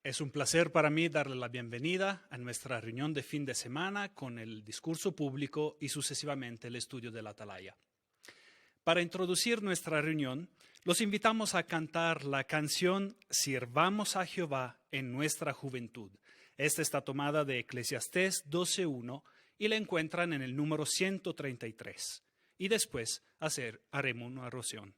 Es un placer para mí darle la bienvenida a nuestra reunión de fin de semana con el discurso público y sucesivamente el estudio de la Atalaya. Para introducir nuestra reunión, los invitamos a cantar la canción Sirvamos a Jehová en nuestra juventud. Esta está tomada de Eclesiastés 12:1 y la encuentran en el número 133. Y después haremos una oración.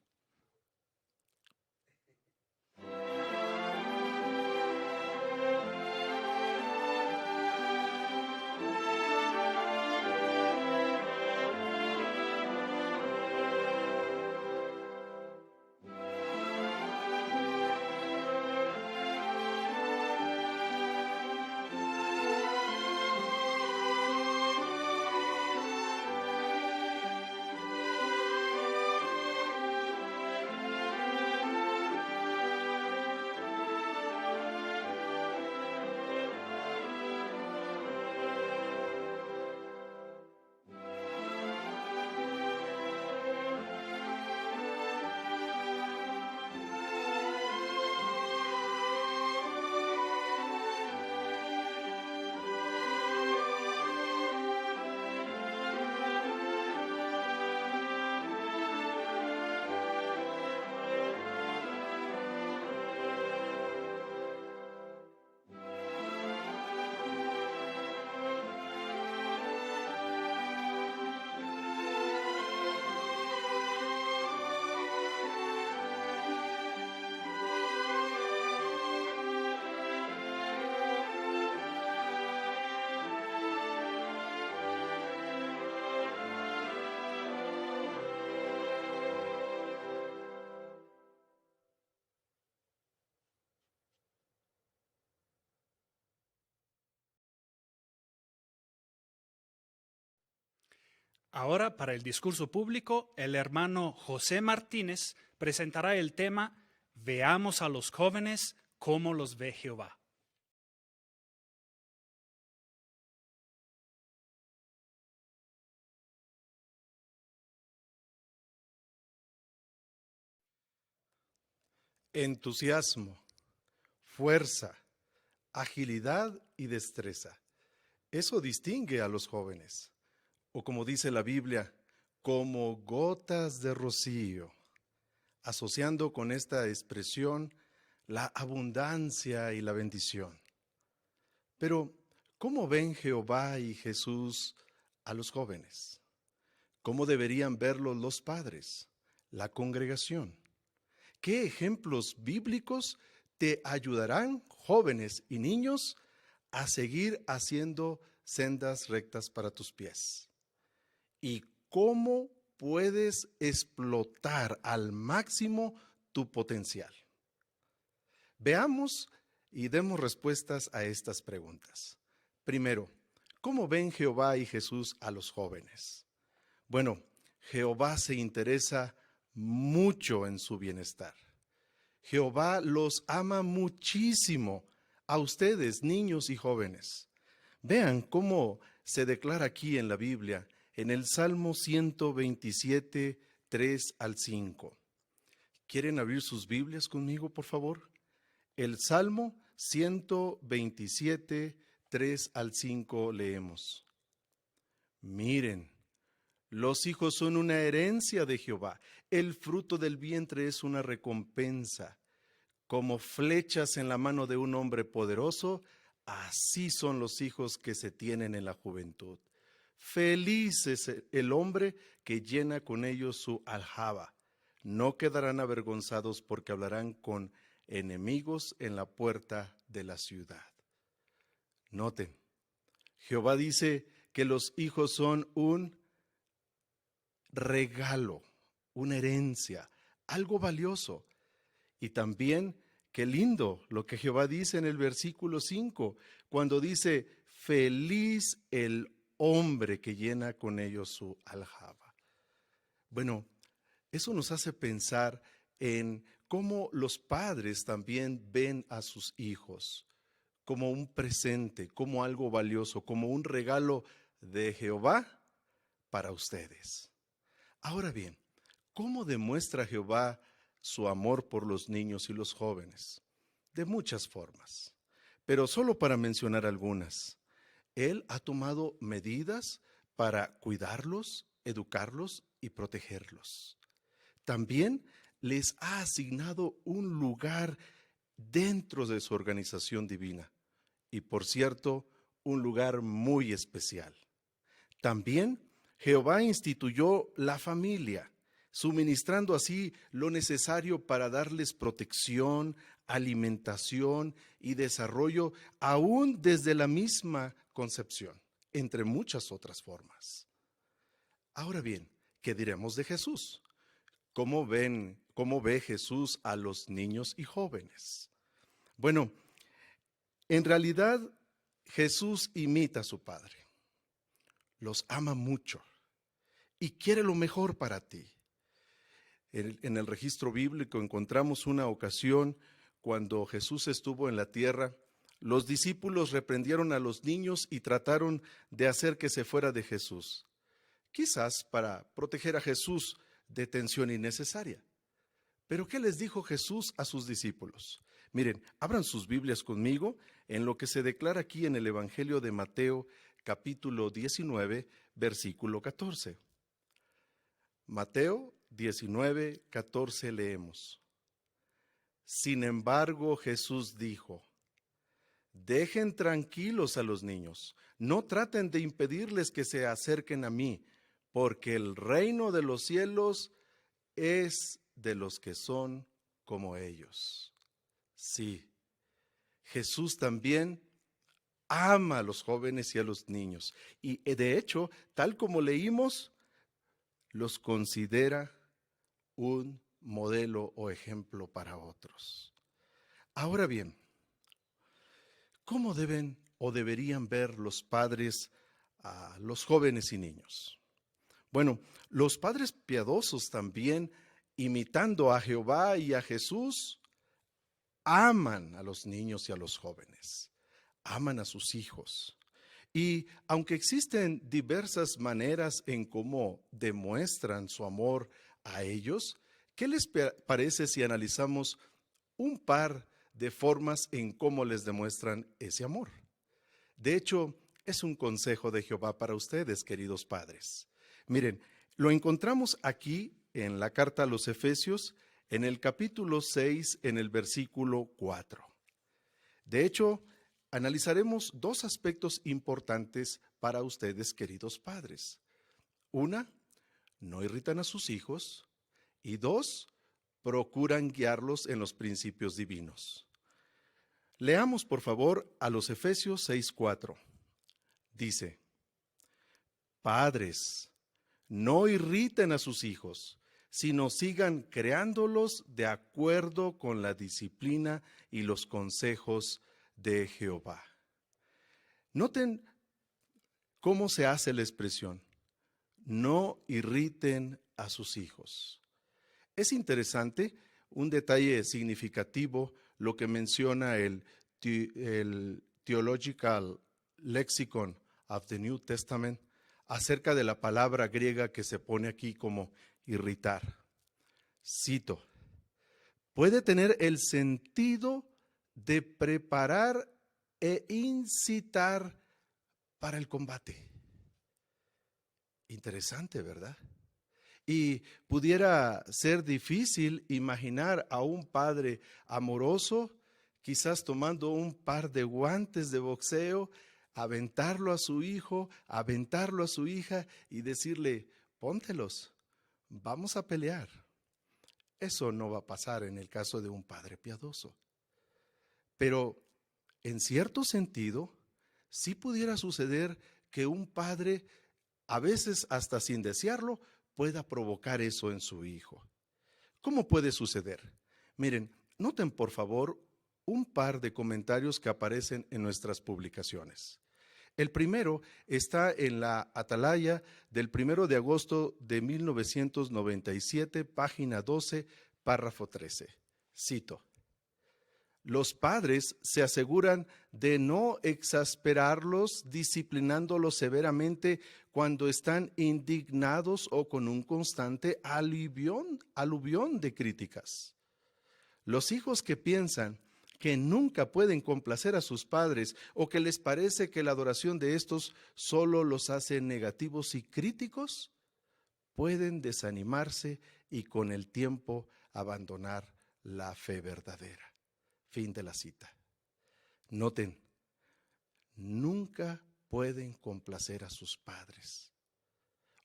Ahora, para el discurso público, el hermano José Martínez presentará el tema Veamos a los jóvenes como los ve Jehová. Entusiasmo, fuerza, agilidad y destreza. Eso distingue a los jóvenes. O como dice la Biblia, como gotas de rocío, asociando con esta expresión la abundancia y la bendición. Pero, ¿cómo ven Jehová y Jesús a los jóvenes? ¿Cómo deberían verlos los padres, la congregación? ¿Qué ejemplos bíblicos te ayudarán, jóvenes y niños, a seguir haciendo sendas rectas para tus pies? ¿Y cómo puedes explotar al máximo tu potencial? Veamos y demos respuestas a estas preguntas. Primero, ¿cómo ven Jehová y Jesús a los jóvenes? Bueno, Jehová se interesa mucho en su bienestar. Jehová los ama muchísimo a ustedes, niños y jóvenes. Vean cómo se declara aquí en la Biblia, en el Salmo 127, 3 al 5. ¿Quieren abrir sus Biblias conmigo, por favor? El Salmo 127, 3 al 5 leemos. Miren, los hijos son una herencia de Jehová. El fruto del vientre es una recompensa. Como flechas en la mano de un hombre poderoso, así son los hijos que se tienen en la juventud. Feliz es el hombre que llena con ellos su aljaba. No quedarán avergonzados porque hablarán con enemigos en la puerta de la ciudad. Noten, Jehová dice que los hijos son un regalo, una herencia, algo valioso. Y también, qué lindo lo que Jehová dice en el versículo 5, cuando dice, feliz el hombre que llena con ellos su aljaba. Bueno, eso nos hace pensar en cómo los padres también ven a sus hijos como un presente, como algo valioso, como un regalo de Jehová para ustedes. Ahora bien, ¿cómo demuestra Jehová su amor por los niños y los jóvenes? De muchas formas. pero solo para mencionar algunas. Él ha tomado medidas para cuidarlos, educarlos y protegerlos. También les ha asignado un lugar dentro de su organización divina y, por cierto, un lugar muy especial. También Jehová instituyó la familia, suministrando así lo necesario para darles protección, alimentación y desarrollo, aún desde la misma concepción, entre muchas otras formas. Ahora bien, ¿qué diremos de Jesús? ¿Cómo ve Jesús a los niños y jóvenes? Bueno, en realidad Jesús imita a su Padre. Los ama mucho y quiere lo mejor para ti. En el registro bíblico encontramos una ocasión cuando Jesús estuvo en la tierra. Los discípulos reprendieron a los niños y trataron de hacer que se fuera de Jesús, quizás para proteger a Jesús de tensión innecesaria. Pero ¿qué les dijo Jesús a sus discípulos? Miren, abran sus Biblias conmigo en lo que se declara aquí en el Evangelio de Mateo, capítulo 19, versículo 14. Mateo 19, 14 leemos. Sin embargo, Jesús dijo: dejen tranquilos a los niños, no traten de impedirles que se acerquen a mí, porque el reino de los cielos es de los que son como ellos. Sí, Jesús también ama a los jóvenes y a los niños. Y de hecho, tal como leímos, los considera un modelo o ejemplo para otros. Ahora bien, ¿cómo deben o deberían ver los padres a los jóvenes y niños? Bueno, los padres piadosos también, imitando a Jehová y a Jesús, aman a los niños y a los jóvenes, aman a sus hijos. Y aunque existen diversas maneras en cómo demuestran su amor a ellos, ¿qué les parece si analizamos un par de formas en cómo les demuestran ese amor? De hecho, es un consejo de Jehová para ustedes, queridos padres. Miren, lo encontramos aquí en la carta a los Efesios, en el capítulo 6, en el versículo 4. De hecho, analizaremos dos aspectos importantes para ustedes, queridos padres. Una, no irritan a sus hijos. Y dos, procuran guiarlos en los principios divinos. Leamos, por favor, a los Efesios 6:4. Dice: padres, no irriten a sus hijos, sino sigan creándolos de acuerdo con la disciplina y los consejos de Jehová. Noten cómo se hace la expresión: no irriten a sus hijos. Es interesante, un detalle significativo, lo que menciona el Theological Lexicon of the New Testament acerca de la palabra griega que se pone aquí como irritar. Cito: puede tener el sentido de preparar e incitar para el combate. Interesante, ¿verdad? Y pudiera ser difícil imaginar a un padre amoroso, quizás tomando un par de guantes de boxeo, aventarlo a su hijo, aventarlo a su hija y decirle: póntelos, vamos a pelear. Eso no va a pasar en el caso de un padre piadoso. Pero en cierto sentido, sí pudiera suceder que un padre, a veces hasta sin desearlo, pueda provocar eso en su hijo. ¿Cómo puede suceder? Miren, noten por favor un par de comentarios que aparecen en nuestras publicaciones. El primero está en la Atalaya del 1 de agosto de 1997, página 12, párrafo 13. Cito: los padres se aseguran de no exasperarlos disciplinándolos severamente cuando están indignados o con un constante aluvión de críticas. Los hijos que piensan que nunca pueden complacer a sus padres o que les parece que la adoración de estos solo los hace negativos y críticos, pueden desanimarse y con el tiempo abandonar la fe verdadera. Fin de la cita. Noten, nunca pueden complacer a sus padres.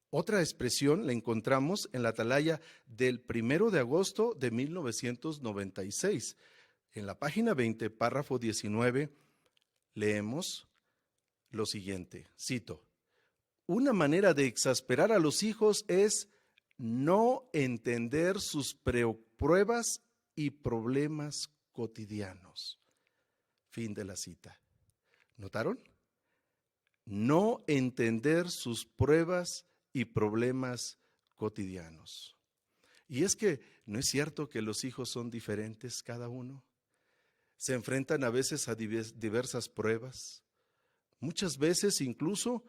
Otra expresión la encontramos en la atalaya del 1 de agosto de 1996. En la página 20, párrafo 19, leemos lo siguiente, cito: una manera de exasperar a los hijos es no entender sus pruebas y problemas cotidianos. Fin de la cita. ¿Notaron? No entender sus pruebas y problemas cotidianos. Y es que no es cierto que los hijos son diferentes cada uno. Se enfrentan a veces a diversas pruebas. Muchas veces incluso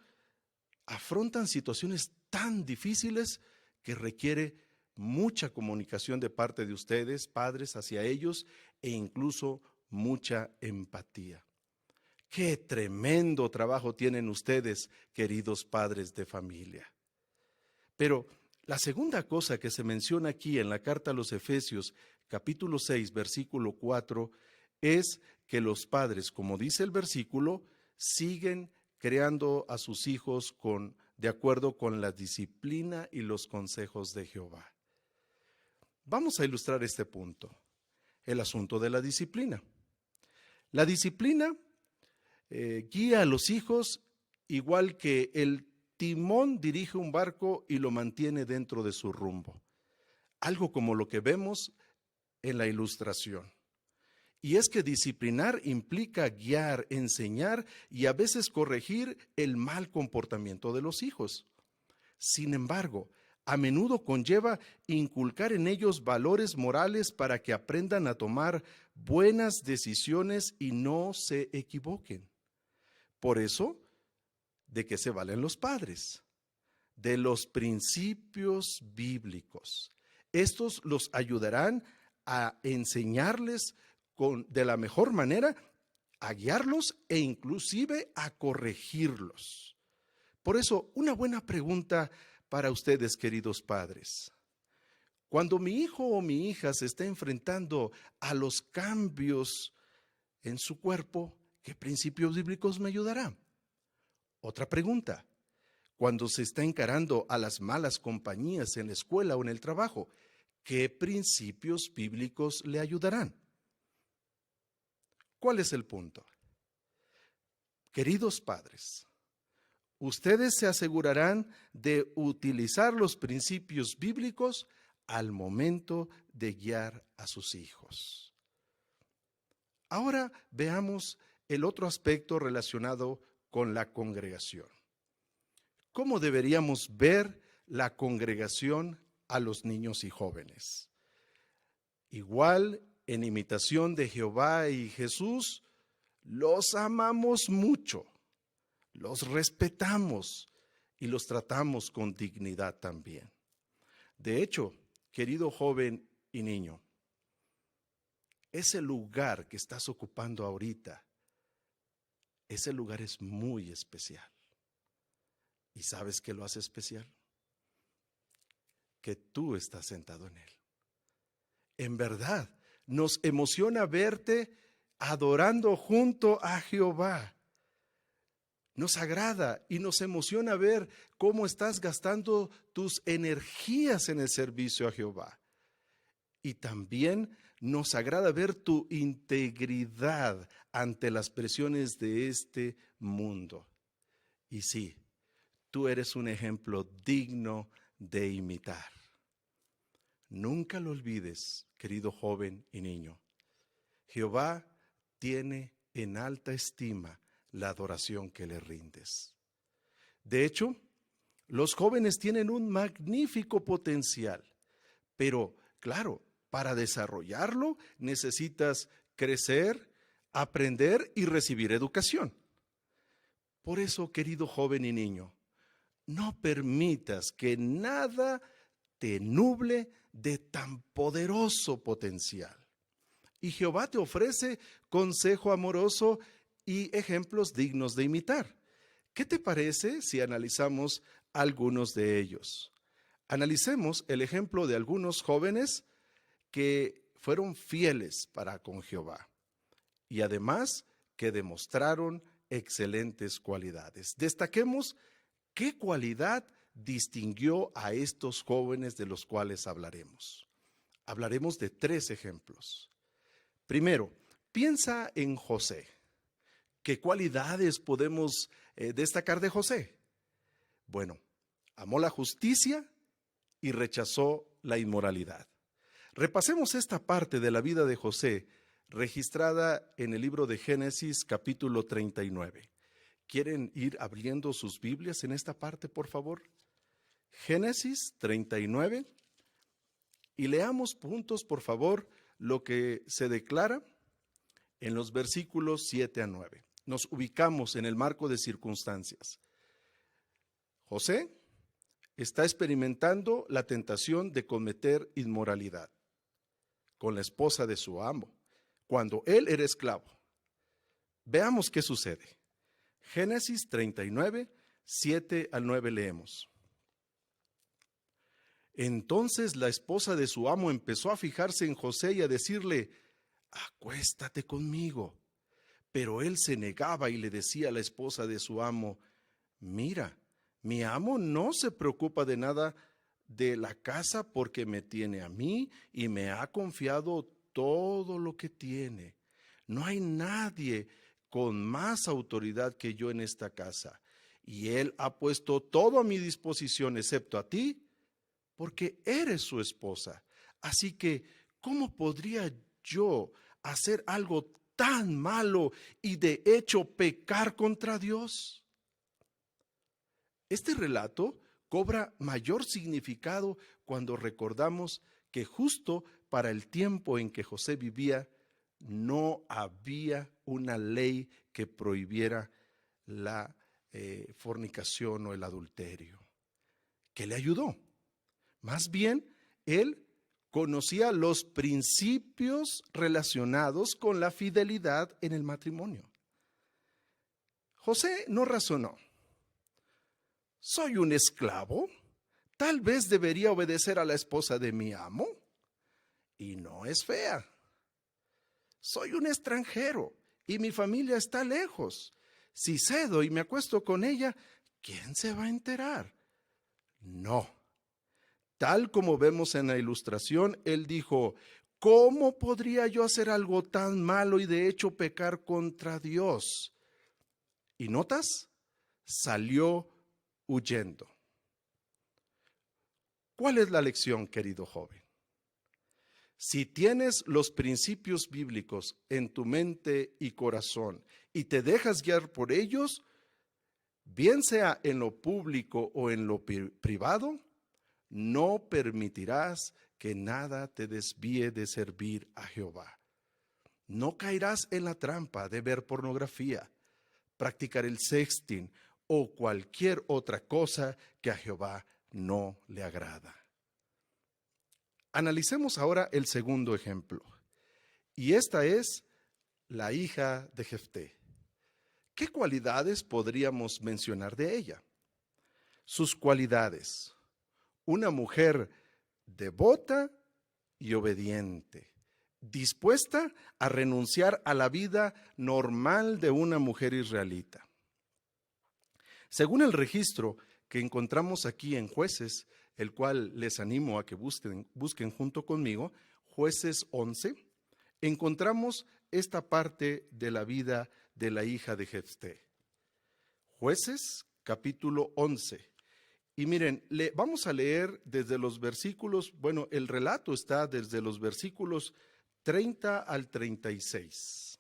afrontan situaciones tan difíciles que requiere mucha comunicación de parte de ustedes, padres, hacia ellos, e incluso mucha empatía. ¡Qué tremendo trabajo tienen ustedes, queridos padres de familia! Pero la segunda cosa que se menciona aquí en la carta a los Efesios, capítulo 6, versículo 4, es que los padres, como dice el versículo, siguen creando a sus hijos de acuerdo con la disciplina y los consejos de Jehová. Vamos a ilustrar este punto, el asunto de la disciplina. La disciplina guía a los hijos igual que el timón dirige un barco y lo mantiene dentro de su rumbo. Algo como lo que vemos en la ilustración. Y es que disciplinar implica guiar, enseñar y a veces corregir el mal comportamiento de los hijos. Sin embargo, a menudo conlleva inculcar en ellos valores morales para que aprendan a tomar buenas decisiones y no se equivoquen. Por eso, ¿de qué se valen los padres? De los principios bíblicos. Estos los ayudarán a enseñarles de la mejor manera, a guiarlos e inclusive a corregirlos. Por eso, una buena pregunta para ustedes, queridos padres. Cuando mi hijo o mi hija se está enfrentando a los cambios en su cuerpo, ¿qué principios bíblicos me ayudarán? Otra pregunta. Cuando se está encarando a las malas compañías en la escuela o en el trabajo, ¿qué principios bíblicos le ayudarán? ¿Cuál es el punto? Queridos padres, ustedes se asegurarán de utilizar los principios bíblicos al momento de guiar a sus hijos. Ahora veamos el otro aspecto relacionado con la congregación. ¿Cómo deberíamos ver la congregación a los niños y jóvenes? Igual, en imitación de Jehová y Jesús, los amamos mucho, los respetamos y los tratamos con dignidad también. De hecho, querido joven y niño, ese lugar que estás ocupando ahorita, ese lugar es muy especial. ¿Y sabes qué lo hace especial? Que tú estás sentado en él. En verdad, nos emociona verte adorando junto a Jehová. Nos agrada y nos emociona ver cómo estás gastando tus energías en el servicio a Jehová. Y también nos agrada ver tu integridad ante las presiones de este mundo. Y sí, tú eres un ejemplo digno de imitar. Nunca lo olvides, querido joven y niño. Jehová tiene en alta estima la adoración que le rindes. De hecho, los jóvenes tienen un magnífico potencial, pero claro, para desarrollarlo necesitas crecer, aprender y recibir educación. Por eso, querido joven y niño, no permitas que nada te nuble de tan poderoso potencial. y Jehová te ofrece consejo amoroso y ejemplos dignos de imitar. ¿Qué te parece si analizamos algunos de ellos? Analicemos el ejemplo de algunos jóvenes que fueron fieles para con Jehová y además que demostraron excelentes cualidades. Destaquemos qué cualidad distinguió a estos jóvenes de los cuales hablaremos. Hablaremos de 3 ejemplos. Primero, piensa en José. ¿Qué cualidades podemos destacar de José? Bueno, amó la justicia y rechazó la inmoralidad. Repasemos esta parte de la vida de José, registrada en el libro de Génesis, capítulo 39. ¿Quieren ir abriendo sus Biblias en esta parte, por favor? Génesis 39. Y leamos juntos, por favor, lo que se declara en los versículos 7 a 9. Nos ubicamos en el marco de circunstancias. José está experimentando la tentación de cometer inmoralidad con la esposa de su amo, cuando él era esclavo. Veamos qué sucede. Génesis 39, 7 al 9 leemos. Entonces la esposa de su amo empezó a fijarse en José y a decirle: acuéstate conmigo. Pero él se negaba y le decía a la esposa de su amo: mira, mi amo no se preocupa de nada de la casa porque me tiene a mí y me ha confiado todo lo que tiene. No hay nadie con más autoridad que yo en esta casa, y él ha puesto todo a mi disposición excepto a ti, porque eres su esposa. Así que, ¿cómo podría yo hacer algo tan malo y de hecho pecar contra Dios? Este relato cobra mayor significado cuando recordamos que justo para el tiempo en que José vivía, no había una ley que prohibiera la fornicación o el adulterio. ¿Qué le ayudó? Más bien, él conocía los principios relacionados con la fidelidad en el matrimonio. José no razonó. ¿Soy un esclavo? Tal vez debería obedecer a la esposa de mi amo. Y no es fea. Soy un extranjero y mi familia está lejos. Si cedo y me acuesto con ella, ¿quién se va a enterar? No. Tal como vemos en la ilustración, él dijo: ¿cómo podría yo hacer algo tan malo y de hecho pecar contra Dios? ¿Y notas? Salió huyendo. ¿Cuál es la lección, querido joven? Si tienes los principios bíblicos en tu mente y corazón y te dejas guiar por ellos, bien sea en lo público o en lo privado, no permitirás que nada te desvíe de servir a Jehová. No caerás en la trampa de ver pornografía, practicar el sexting o cualquier otra cosa que a Jehová no le agrada. Analicemos ahora el segundo ejemplo, y esta es la hija de Jefté. ¿Qué cualidades podríamos mencionar de ella? Sus cualidades: una mujer devota y obediente, dispuesta a renunciar a la vida normal de una mujer israelita. Según el registro que encontramos aquí en Jueces, el cual les animo a que busquen junto conmigo, Jueces 11, encontramos esta parte de la vida de la hija de Jefté. Jueces, capítulo 11. Y miren, vamos a leer desde los versículos, bueno, el relato está desde los versículos 30 al 36.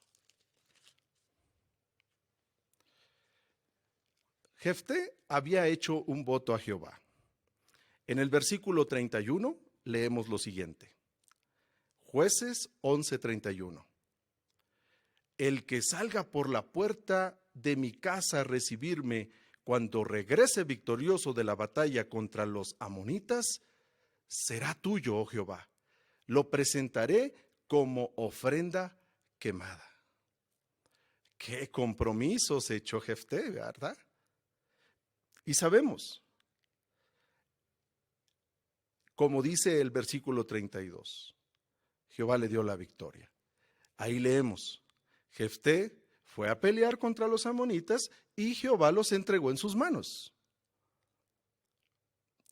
Jefté había hecho un voto a Jehová. En el versículo 31 leemos lo siguiente. Jueces 11:31. El que salga por la puerta de mi casa a recibirme cuando regrese victorioso de la batalla contra los amonitas, será tuyo, oh Jehová. Lo presentaré como ofrenda quemada. Qué compromisos echó Jefté, ¿verdad? Y sabemos, como dice el versículo 32, Jehová le dio la victoria. Ahí leemos, Jefté fue a pelear contra los amonitas y Jehová los entregó en sus manos.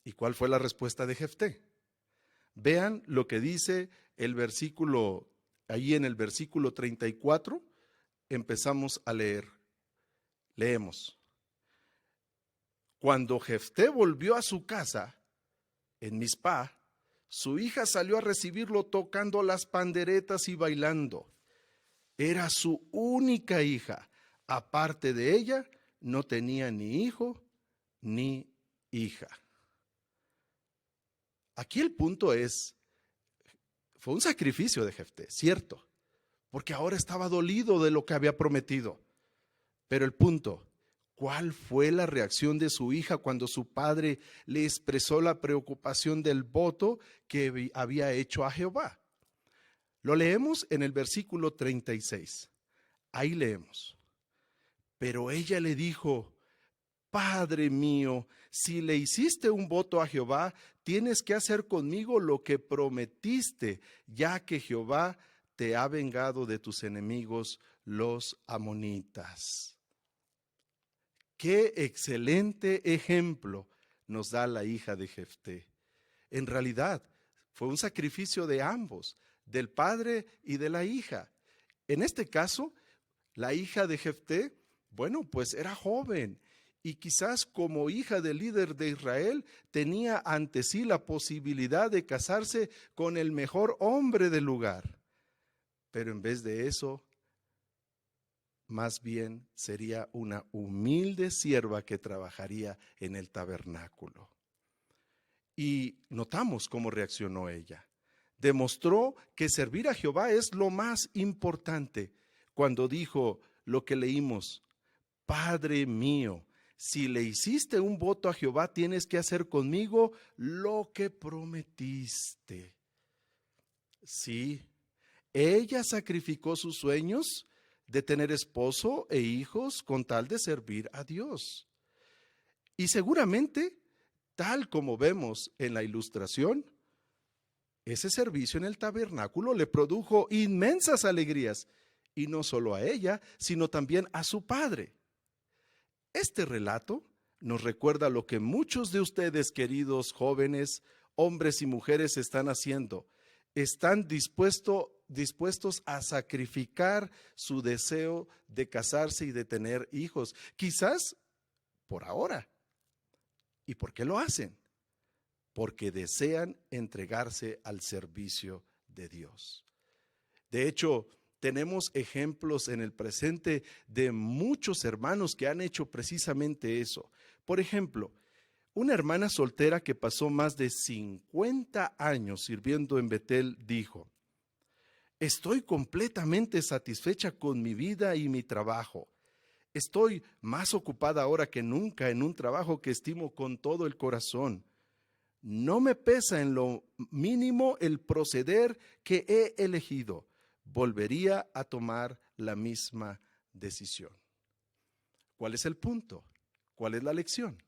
¿Y cuál fue la respuesta de Jefté? Vean lo que dice el versículo, ahí en el versículo 34, empezamos a leer. Leemos. Cuando Jefté volvió a su casa, en Mizpá, su hija salió a recibirlo tocando las panderetas y bailando. Era su única hija. Aparte de ella, no tenía ni hijo ni hija. Aquí el punto es, fue un sacrificio de Jefté, cierto, porque ahora estaba dolido de lo que había prometido. Pero el punto, ¿cuál fue la reacción de su hija cuando su padre le expresó la preocupación del voto que había hecho a Jehová? Lo leemos en el versículo 36. Ahí leemos. Pero ella le dijo, Padre mío, si le hiciste un voto a Jehová, tienes que hacer conmigo lo que prometiste, ya que Jehová te ha vengado de tus enemigos, los amonitas. Qué excelente ejemplo nos da la hija de Jefté. En realidad, fue un sacrificio de ambos, del padre y de la hija. En este caso, la hija de Jefté, bueno, pues era joven y quizás como hija del líder de Israel tenía ante sí la posibilidad de casarse con el mejor hombre del lugar. Pero en vez de eso, más bien sería una humilde sierva que trabajaría en el tabernáculo. Y notamos cómo reaccionó ella. Demostró que servir a Jehová es lo más importante cuando dijo lo que leímos, Padre mío, si le hiciste un voto a Jehová, tienes que hacer conmigo lo que prometiste. Sí, ella sacrificó sus sueños de tener esposo e hijos con tal de servir a Dios. Y seguramente, tal como vemos en la ilustración, ese servicio en el tabernáculo le produjo inmensas alegrías, y no solo a ella, sino también a su padre. Este relato nos recuerda lo que muchos de ustedes, queridos jóvenes, hombres y mujeres, están haciendo. Están dispuestos a sacrificar su deseo de casarse y de tener hijos, quizás por ahora. ¿Y por qué lo hacen? Porque desean entregarse al servicio de Dios. De hecho, tenemos ejemplos en el presente de muchos hermanos que han hecho precisamente eso. Por ejemplo, una hermana soltera que pasó más de 50 años sirviendo en Betel dijo, estoy completamente satisfecha con mi vida y mi trabajo. Estoy más ocupada ahora que nunca en un trabajo que estimo con todo el corazón. No me pesa en lo mínimo el proceder que he elegido. Volvería a tomar la misma decisión. ¿Cuál es el punto? ¿Cuál es la lección?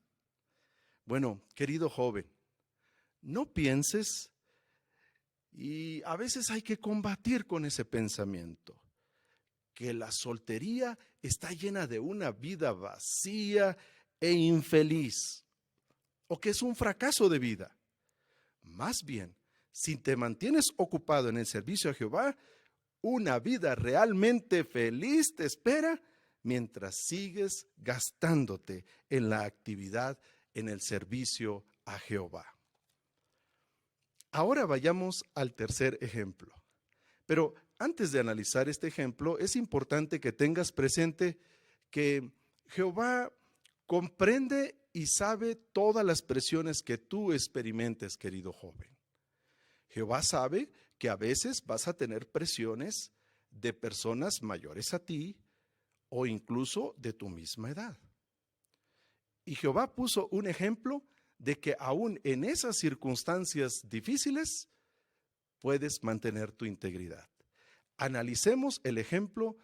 Bueno, querido joven, no pienses, y a veces hay que combatir con ese pensamiento, que la soltería está llena de una vida vacía e infeliz, o que es un fracaso de vida. Más bien, si te mantienes ocupado en el servicio a Jehová, una vida realmente feliz te espera mientras sigues gastándote en la actividad, en el servicio a Jehová. Ahora vayamos al tercer ejemplo. Pero antes de analizar este ejemplo, es importante que tengas presente que Jehová comprende y sabe todas las presiones que tú experimentes, querido joven. Jehová sabe que a veces vas a tener presiones de personas mayores a ti o incluso de tu misma edad. Y Jehová puso un ejemplo de que aún en esas circunstancias difíciles puedes mantener tu integridad. analicemos el ejemplo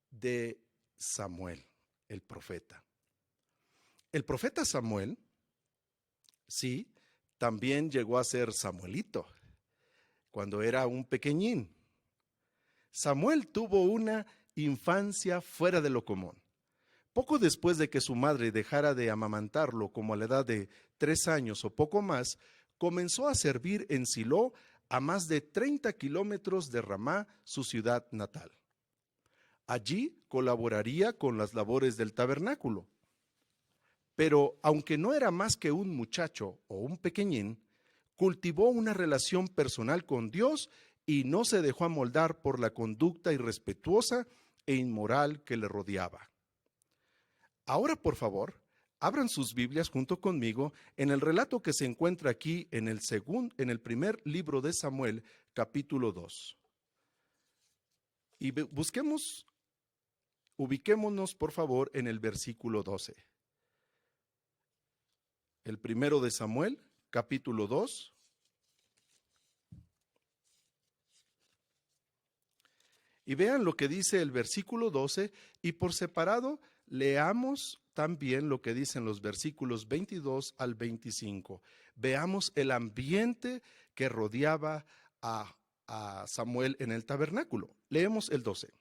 de Samuel, el profeta. El profeta Samuel, sí, también llegó a ser Samuelito, cuando era un pequeñín. Samuel tuvo una infancia fuera de lo común. Poco después de que su madre dejara de amamantarlo, como a la edad de 3 años o poco más, comenzó a servir en Silo, a más de 30 kilómetros de Ramá, su ciudad natal. Allí colaboraría con las labores del tabernáculo. Pero aunque no era más que un muchacho o un pequeñín, cultivó una relación personal con Dios y no se dejó amoldar por la conducta irrespetuosa e inmoral que le rodeaba. Ahora, por favor, abran sus Biblias junto conmigo en el relato que se encuentra aquí en el primer libro de Samuel, capítulo 2. Y ubiquémonos, por favor, en el versículo 12. El primero de Samuel, capítulo 2. Y vean lo que dice el versículo 12, y por separado leamos también lo que dicen los versículos 22 al 25. Veamos el ambiente que rodeaba a Samuel en el tabernáculo. Leemos el 12.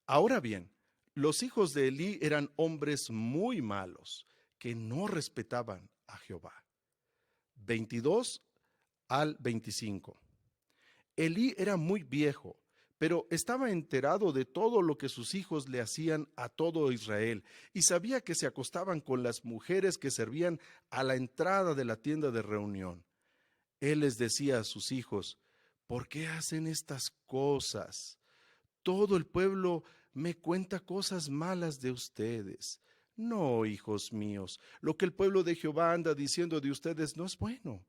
Ahora bien, los hijos de Elí eran hombres muy malos, que no respetaban a Jehová. 22 al 25. Elí era muy viejo, pero estaba enterado de todo lo que sus hijos le hacían a todo Israel, y sabía que se acostaban con las mujeres que servían a la entrada de la tienda de reunión. Él les decía a sus hijos: ¿por qué hacen estas cosas? Todo el pueblo me cuenta cosas malas de ustedes. No, hijos míos, lo que el pueblo de Jehová anda diciendo de ustedes no es bueno.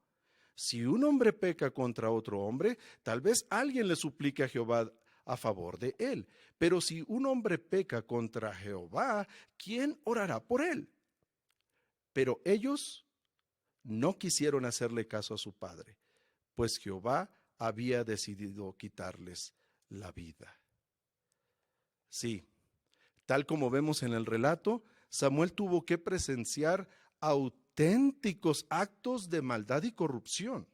Si un hombre peca contra otro hombre, tal vez alguien le suplique a Jehová a favor de él. Pero si un hombre peca contra Jehová, ¿quién orará por él? Pero ellos no quisieron hacerle caso a su padre, pues Jehová había decidido quitarles la vida. Sí, tal como vemos en el relato, Samuel tuvo que presenciar auténticos actos de maldad y corrupción.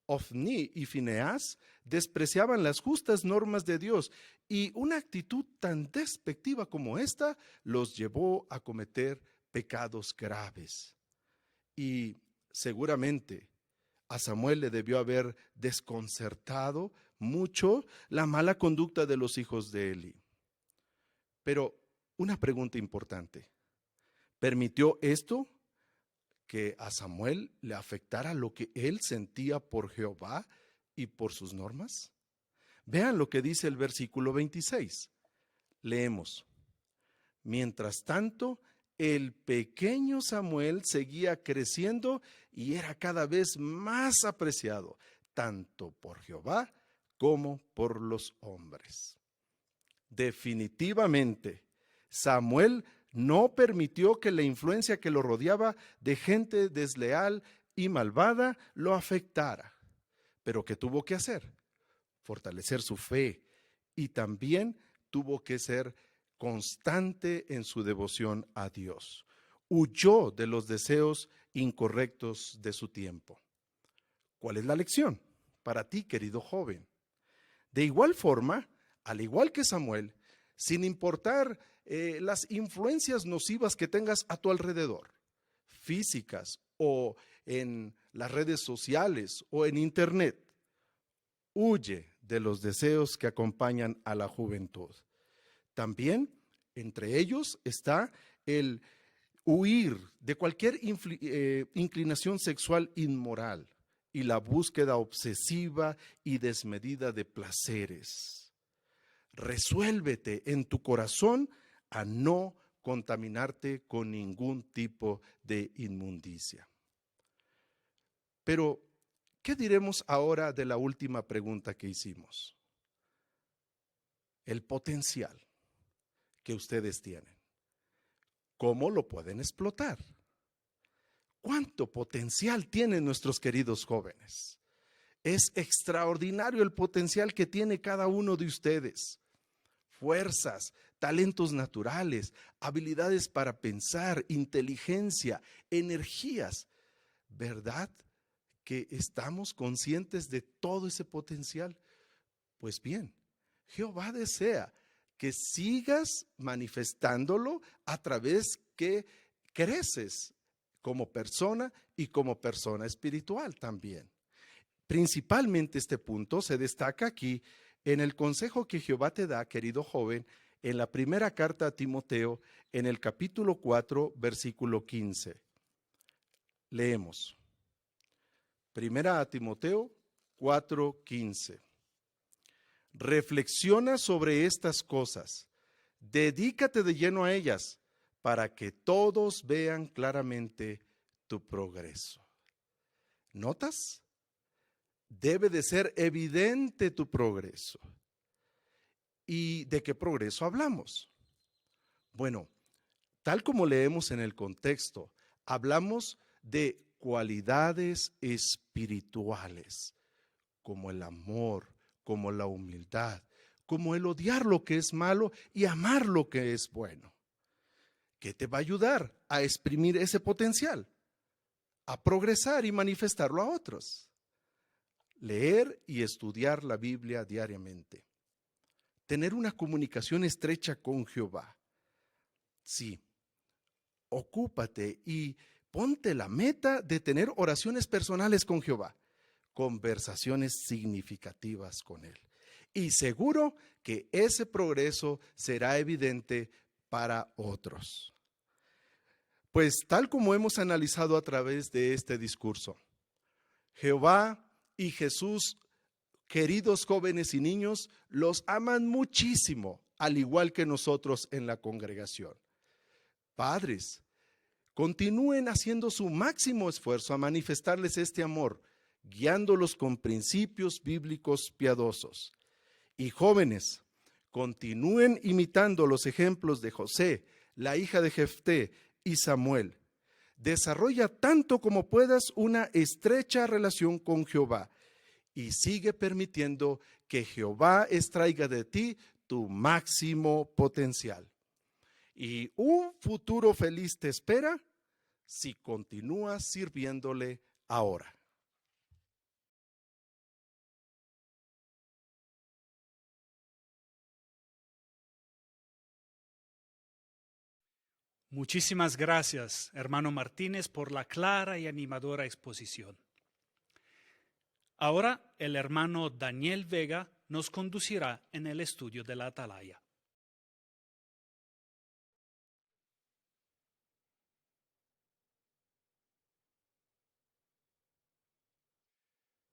Ofni y Fineás despreciaban las justas normas de Dios, y una actitud tan despectiva como esta los llevó a cometer pecados graves. Y seguramente a Samuel le debió haber desconcertado mucho la mala conducta de los hijos de Eli. Pero una pregunta importante: ¿permitió esto que a Samuel le afectara lo que él sentía por Jehová y por sus normas? Vean lo que dice el versículo 26. Leemos: mientras tanto, el pequeño Samuel seguía creciendo y era cada vez más apreciado, tanto por Jehová como por los hombres. Definitivamente, Samuel no permitió que la influencia que lo rodeaba de gente desleal y malvada lo afectara. Pero ¿qué tuvo que hacer? Fortalecer su fe, y también tuvo que ser constante en su devoción a Dios. Huyó de los deseos incorrectos de su tiempo. ¿Cuál es la lección para ti, querido joven? De igual forma, al igual que Samuel, sin importar las influencias nocivas que tengas a tu alrededor, físicas o en las redes sociales o en internet, huye de los deseos que acompañan a la juventud. También entre ellos está el huir de cualquier inclinación sexual inmoral y la búsqueda obsesiva y desmedida de placeres. Resuélvete en tu corazón a no contaminarte con ningún tipo de inmundicia. Pero, ¿qué diremos ahora de la última pregunta que hicimos? El potencial que ustedes tienen. ¿Cómo lo pueden explotar? ¿Cuánto potencial tienen nuestros queridos jóvenes? Es extraordinario el potencial que tiene cada uno de ustedes. Fuerzas, talentos naturales, habilidades para pensar, inteligencia, energías. ¿Verdad que estamos conscientes de todo ese potencial? Pues bien, Jehová desea que sigas manifestándolo a través que creces como persona y como persona espiritual también. Principalmente este punto se destaca aquí en el consejo que Jehová te da, querido joven, en la primera carta a Timoteo, en el capítulo 4, versículo 15. Leemos. Primera a Timoteo 4:15. Reflexiona sobre estas cosas, dedícate de lleno a ellas, para que todos vean claramente tu progreso. ¿Notas? Debe de ser evidente tu progreso. ¿Y de qué progreso hablamos? Bueno, tal como leemos en el contexto, hablamos de cualidades espirituales, como el amor, como la humildad, como el odiar lo que es malo y amar lo que es bueno. ¿Qué te va a ayudar a exprimir ese potencial? A progresar y manifestarlo a otros. Leer y estudiar la Biblia diariamente. Tener una comunicación estrecha con Jehová. Sí, ocúpate y ponte la meta de tener oraciones personales con Jehová, conversaciones significativas con Él. Y seguro que ese progreso será evidente para otros. Pues tal como hemos analizado a través de este discurso, Jehová y Jesús, queridos jóvenes y niños, los aman muchísimo, al igual que nosotros en la congregación. Padres, continúen haciendo su máximo esfuerzo a manifestarles este amor, guiándolos con principios bíblicos piadosos. Y jóvenes, continúen imitando los ejemplos de José, la hija de Jefté y Samuel. Desarrolla tanto como puedas una estrecha relación con Jehová y sigue permitiendo que Jehová extraiga de ti tu máximo potencial. Y un futuro feliz te espera si continúas sirviéndole ahora. Muchísimas gracias, hermano Martínez, por la clara y animadora exposición. Ahora el hermano Daniel Vega nos conducirá en el estudio de la Atalaya.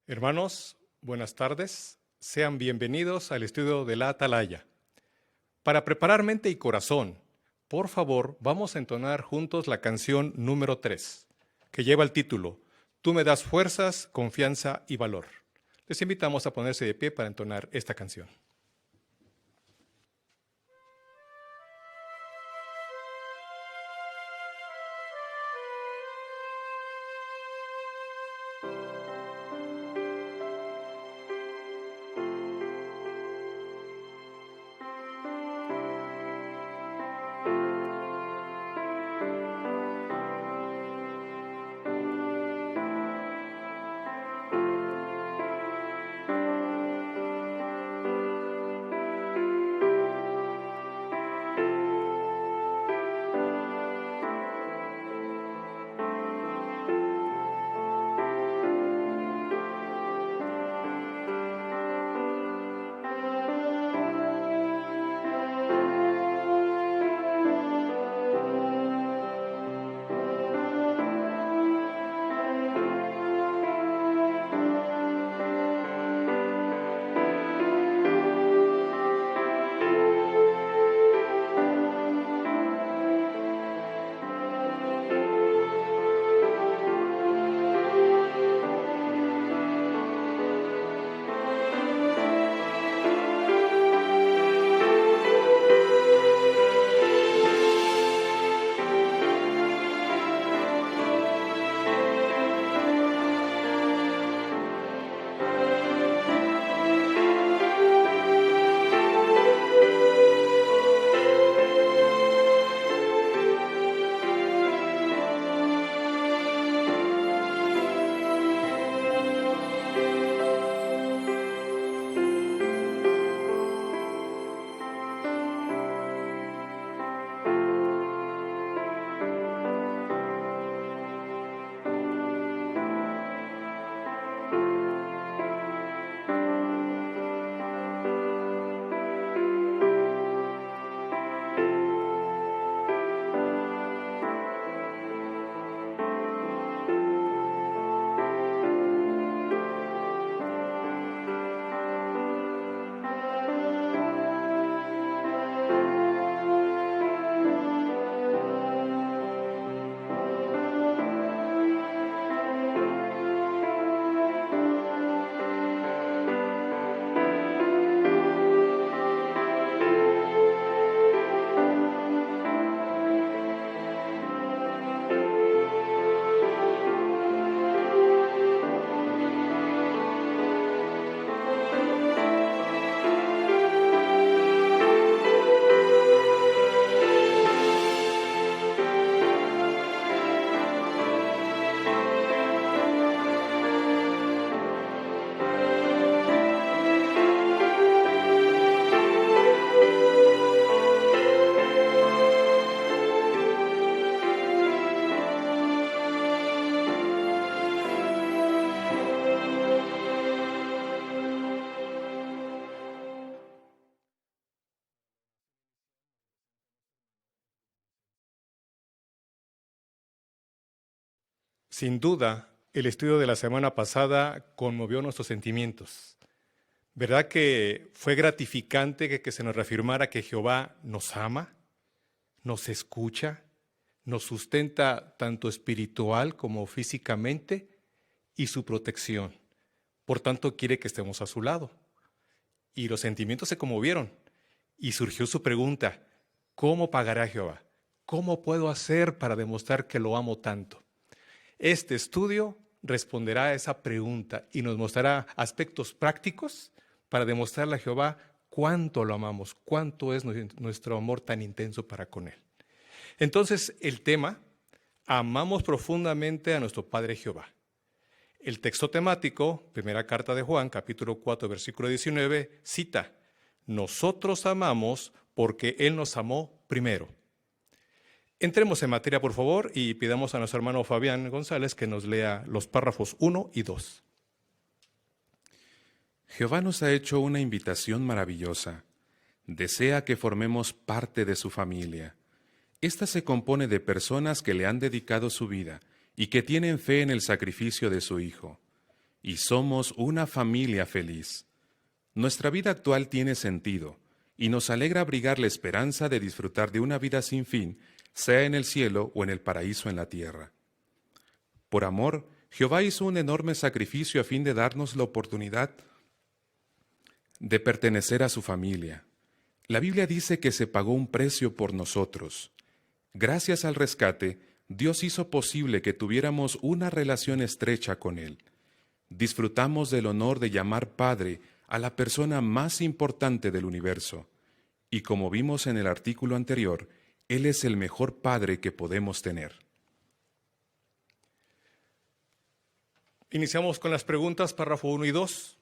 Hermanos, buenas tardes. Sean bienvenidos al estudio de la Atalaya. Para preparar mente y corazón, por favor, vamos a entonar juntos la canción número 3, que lleva el título Tú me das fuerzas, confianza y valor. Les invitamos a ponerse de pie para entonar esta canción. Sin duda, el estudio de la semana pasada conmovió nuestros sentimientos. ¿Verdad que fue gratificante que se nos reafirmara que Jehová nos ama, nos escucha, nos sustenta tanto espiritual como físicamente y su protección? Por tanto, quiere que estemos a su lado. Y los sentimientos se conmovieron y surgió su pregunta: ¿cómo pagaré a Jehová? ¿Cómo puedo hacer para demostrar que lo amo tanto? Este estudio responderá a esa pregunta y nos mostrará aspectos prácticos para demostrarle a Jehová cuánto lo amamos, cuánto es nuestro amor tan intenso para con Él. Entonces, el tema: amamos profundamente a nuestro Padre Jehová. El texto temático, primera carta de Juan, capítulo 4, versículo 19, cita: nosotros amamos porque Él nos amó primero. Entremos en materia, por favor, y pidamos a nuestro hermano Fabián González que nos lea los párrafos 1 y 2. Jehová nos ha hecho una invitación maravillosa. Desea que formemos parte de su familia. Esta se compone de personas que le han dedicado su vida y que tienen fe en el sacrificio de su Hijo. Y somos una familia feliz. Nuestra vida actual tiene sentido y nos alegra abrigar la esperanza de disfrutar de una vida sin fin, sea en el cielo o en el paraíso en la tierra. Por amor, Jehová hizo un enorme sacrificio a fin de darnos la oportunidad de pertenecer a su familia. La Biblia dice que se pagó un precio por nosotros. Gracias al rescate, Dios hizo posible que tuviéramos una relación estrecha con Él. Disfrutamos del honor de llamar Padre a la persona más importante del universo. Y como vimos en el artículo anterior, Él es el mejor Padre que podemos tener. Iniciamos con las preguntas, párrafo 1 y 2.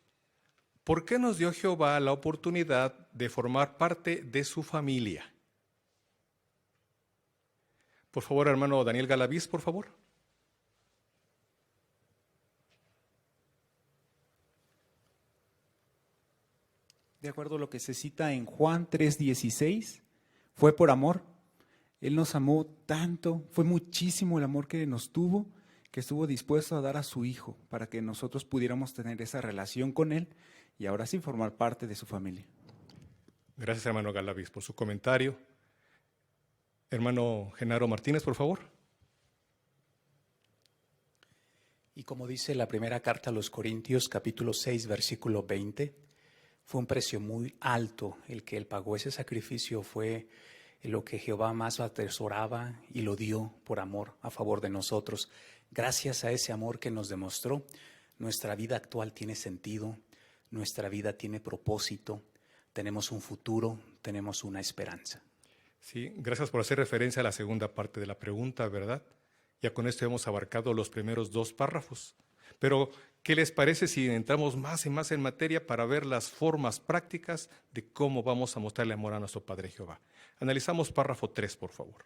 ¿Por qué nos dio Jehová la oportunidad de formar parte de su familia? Por favor, hermano Daniel Galaviz, por favor. De acuerdo a lo que se cita en Juan 3:16, fue por amor. Él nos amó tanto, fue muchísimo el amor que nos tuvo, que estuvo dispuesto a dar a su Hijo para que nosotros pudiéramos tener esa relación con Él y ahora sí formar parte de su familia. Gracias, hermano Galaviz, por su comentario. Hermano Genaro Martínez, por favor. Y como dice la primera carta a los Corintios, capítulo 6, versículo 20, fue un precio muy alto el que Él pagó. Ese sacrificio fue lo que Jehová más atesoraba y lo dio por amor a favor de nosotros. Gracias a ese amor que nos demostró, nuestra vida actual tiene sentido, nuestra vida tiene propósito, tenemos un futuro, tenemos una esperanza. Sí, gracias por hacer referencia a la segunda parte de la pregunta, ¿verdad? Ya con esto hemos abarcado los primeros 2 párrafos. Pero, ¿qué les parece si entramos más y más en materia para ver las formas prácticas de cómo vamos a mostrarle amor a nuestro Padre Jehová? Analizamos párrafo 3, por favor.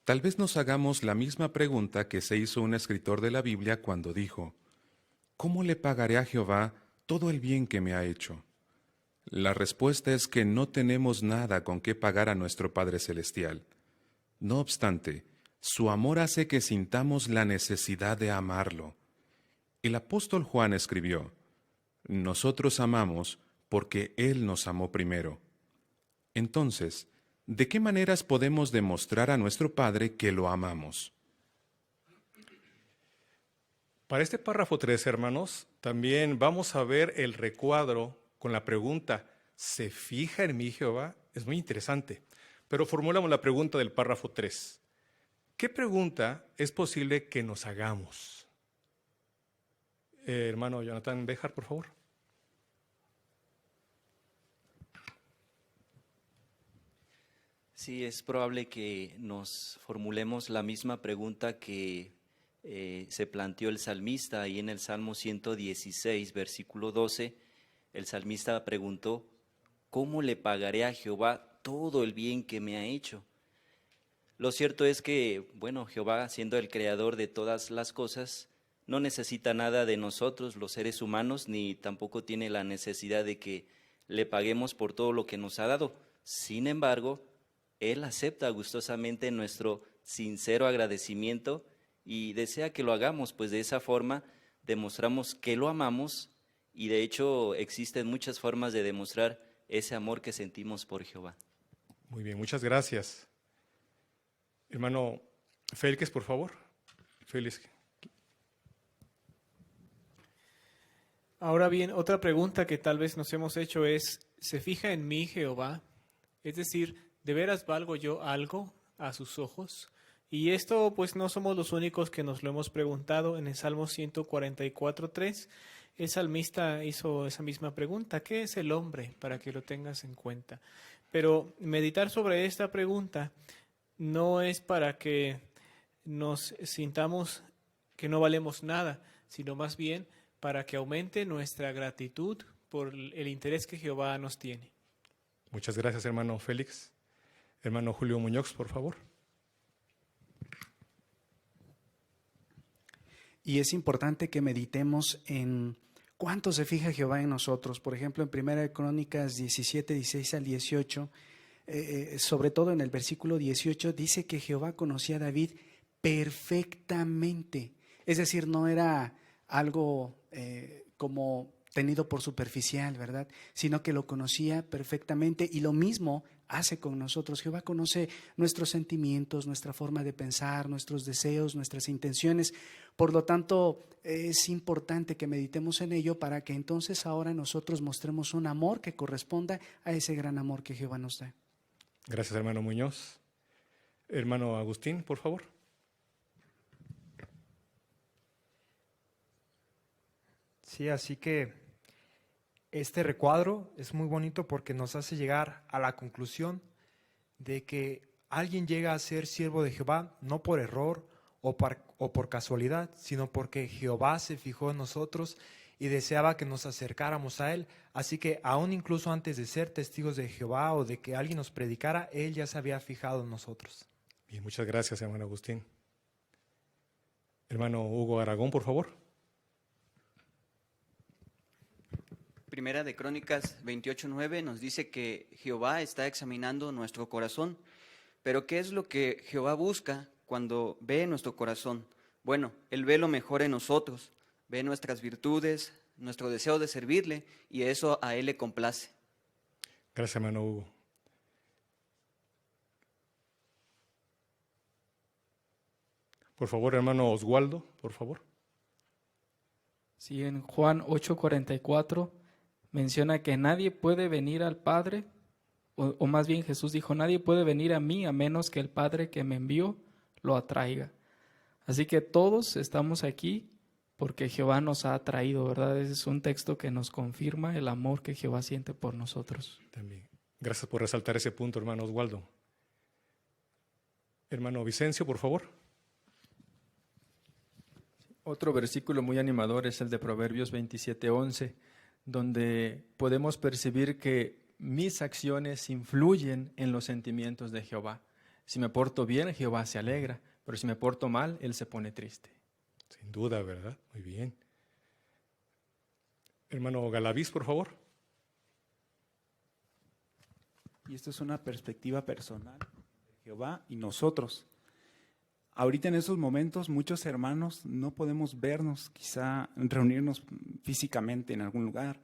Tal vez nos hagamos la misma pregunta que se hizo un escritor de la Biblia cuando dijo: ¿cómo le pagaré a Jehová todo el bien que me ha hecho? La respuesta es que no tenemos nada con qué pagar a nuestro Padre Celestial. No obstante, su amor hace que sintamos la necesidad de amarlo. El apóstol Juan escribió: nosotros amamos porque Él nos amó primero. Entonces, ¿de qué maneras podemos demostrar a nuestro Padre que lo amamos? Para este párrafo 3, hermanos, también vamos a ver el recuadro con la pregunta: ¿se fija en mí Jehová? Es muy interesante, pero formulamos la pregunta del párrafo 3. ¿Qué pregunta es posible que nos hagamos? Hermano Jonathan Bejar, por favor. Sí, es probable que nos formulemos la misma pregunta que se planteó el salmista ahí en el Salmo 116, versículo 12. El salmista preguntó: ¿cómo le pagaré a Jehová todo el bien que me ha hecho? Lo cierto es que, Jehová, siendo el creador de todas las cosas, no necesita nada de nosotros, los seres humanos, ni tampoco tiene la necesidad de que le paguemos por todo lo que nos ha dado. Sin embargo, Él acepta gustosamente nuestro sincero agradecimiento y desea que lo hagamos, pues de esa forma demostramos que lo amamos y de hecho existen muchas formas de demostrar ese amor que sentimos por Jehová. Muy bien, muchas gracias. Hermano Félix, por favor. Félix. Ahora bien, otra pregunta que tal vez nos hemos hecho es, ¿se fija en mí Jehová? Es decir, ¿de veras valgo yo algo a sus ojos? Y esto pues no somos los únicos que nos lo hemos preguntado. En el Salmo 144:3, el salmista hizo esa misma pregunta, ¿qué es el hombre? Para que lo tengas en cuenta. Pero meditar sobre esta pregunta no es para que nos sintamos que no valemos nada, sino más bien para que aumente nuestra gratitud por el interés que Jehová nos tiene. Muchas gracias, hermano Félix. Hermano Julio Muñoz, por favor. Y es importante que meditemos en cuánto se fija Jehová en nosotros. Por ejemplo, en 1 Crónicas 17, 16 al 18, sobre todo en el versículo 18, dice que Jehová conocía a David perfectamente. Es decir, no era algo como tenido por superficial, ¿verdad? Sino que lo conocía perfectamente, y lo mismo hace con nosotros. Jehová conoce nuestros sentimientos, nuestra forma de pensar, nuestros deseos, nuestras intenciones. Por lo tanto, es importante que meditemos en ello para que entonces ahora nosotros mostremos un amor que corresponda a ese gran amor que Jehová nos da. Gracias, hermano Muñoz. Hermano Agustín, por favor. Sí, así que este recuadro es muy bonito porque nos hace llegar a la conclusión de que alguien llega a ser siervo de Jehová no por error o por casualidad, sino porque Jehová se fijó en nosotros y deseaba que nos acercáramos a Él. Así que aún incluso antes de ser testigos de Jehová o de que alguien nos predicara, Él ya se había fijado en nosotros. Bien, muchas gracias, hermano Agustín. Hermano Hugo Aragón, por favor. Primera de Crónicas 28:9 nos dice que Jehová está examinando nuestro corazón. Pero ¿qué es lo que Jehová busca cuando ve nuestro corazón? Bueno, Él ve lo mejor en nosotros, ve nuestras virtudes, nuestro deseo de servirle, y eso a Él le complace. Gracias, hermano Hugo. Por favor, hermano Oswaldo, por favor. Sí, en Juan 8:44 menciona que nadie puede venir al Padre, o más bien Jesús dijo, nadie puede venir a mí a menos que el Padre que me envió lo atraiga. Así que todos estamos aquí porque Jehová nos ha atraído, ¿verdad? Ese es un texto que nos confirma el amor que Jehová siente por nosotros. También. Gracias por resaltar ese punto, hermano Oswaldo. Hermano Vicencio, por favor. Otro versículo muy animador es el de Proverbios 27:11, donde podemos percibir que mis acciones influyen en los sentimientos de Jehová. Si me porto bien, Jehová se alegra, pero si me porto mal, Él se pone triste. Sin duda, ¿verdad? Muy bien. Hermano Galaviz, por favor. Y esto es una perspectiva personal de Jehová y nosotros. Ahorita en esos momentos muchos hermanos no podemos vernos, quizá reunirnos físicamente en algún lugar,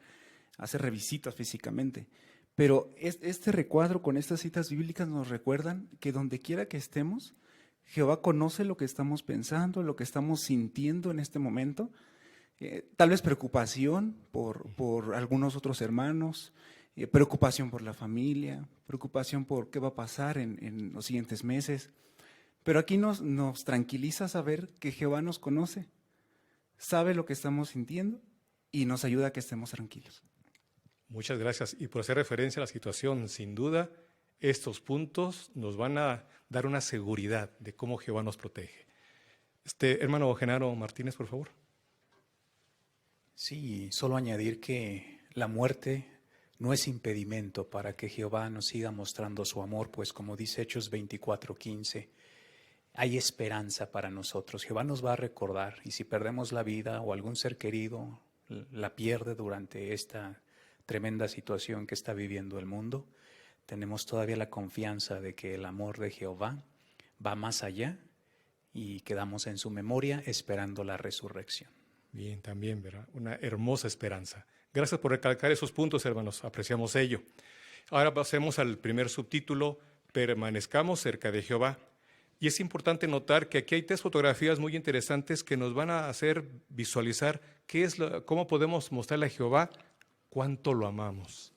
hacer revisitas físicamente. Pero este recuadro con estas citas bíblicas nos recuerdan que donde quiera que estemos, Jehová conoce lo que estamos pensando, lo que estamos sintiendo en este momento. Tal vez preocupación por algunos otros hermanos, preocupación por la familia, preocupación por qué va a pasar en los siguientes meses. Pero aquí nos tranquiliza saber que Jehová nos conoce, sabe lo que estamos sintiendo y nos ayuda a que estemos tranquilos. Muchas gracias. Y por hacer referencia a la situación, sin duda, estos puntos nos van a dar una seguridad de cómo Jehová nos protege. Hermano Genaro Martínez, por favor. Sí, solo añadir que la muerte no es impedimento para que Jehová nos siga mostrando su amor, pues como dice Hechos 24:15, hay esperanza para nosotros. Jehová nos va a recordar, y si perdemos la vida o algún ser querido la pierde durante esta tremenda situación que está viviendo el mundo, tenemos todavía la confianza de que el amor de Jehová va más allá y quedamos en su memoria esperando la resurrección. Bien, también, ¿verdad? Una hermosa esperanza. Gracias por recalcar esos puntos, hermanos. Apreciamos ello. Ahora pasemos al primer subtítulo, permanezcamos cerca de Jehová. Y es importante notar que aquí hay 3 fotografías muy interesantes que nos van a hacer visualizar cómo podemos mostrarle a Jehová cuánto lo amamos.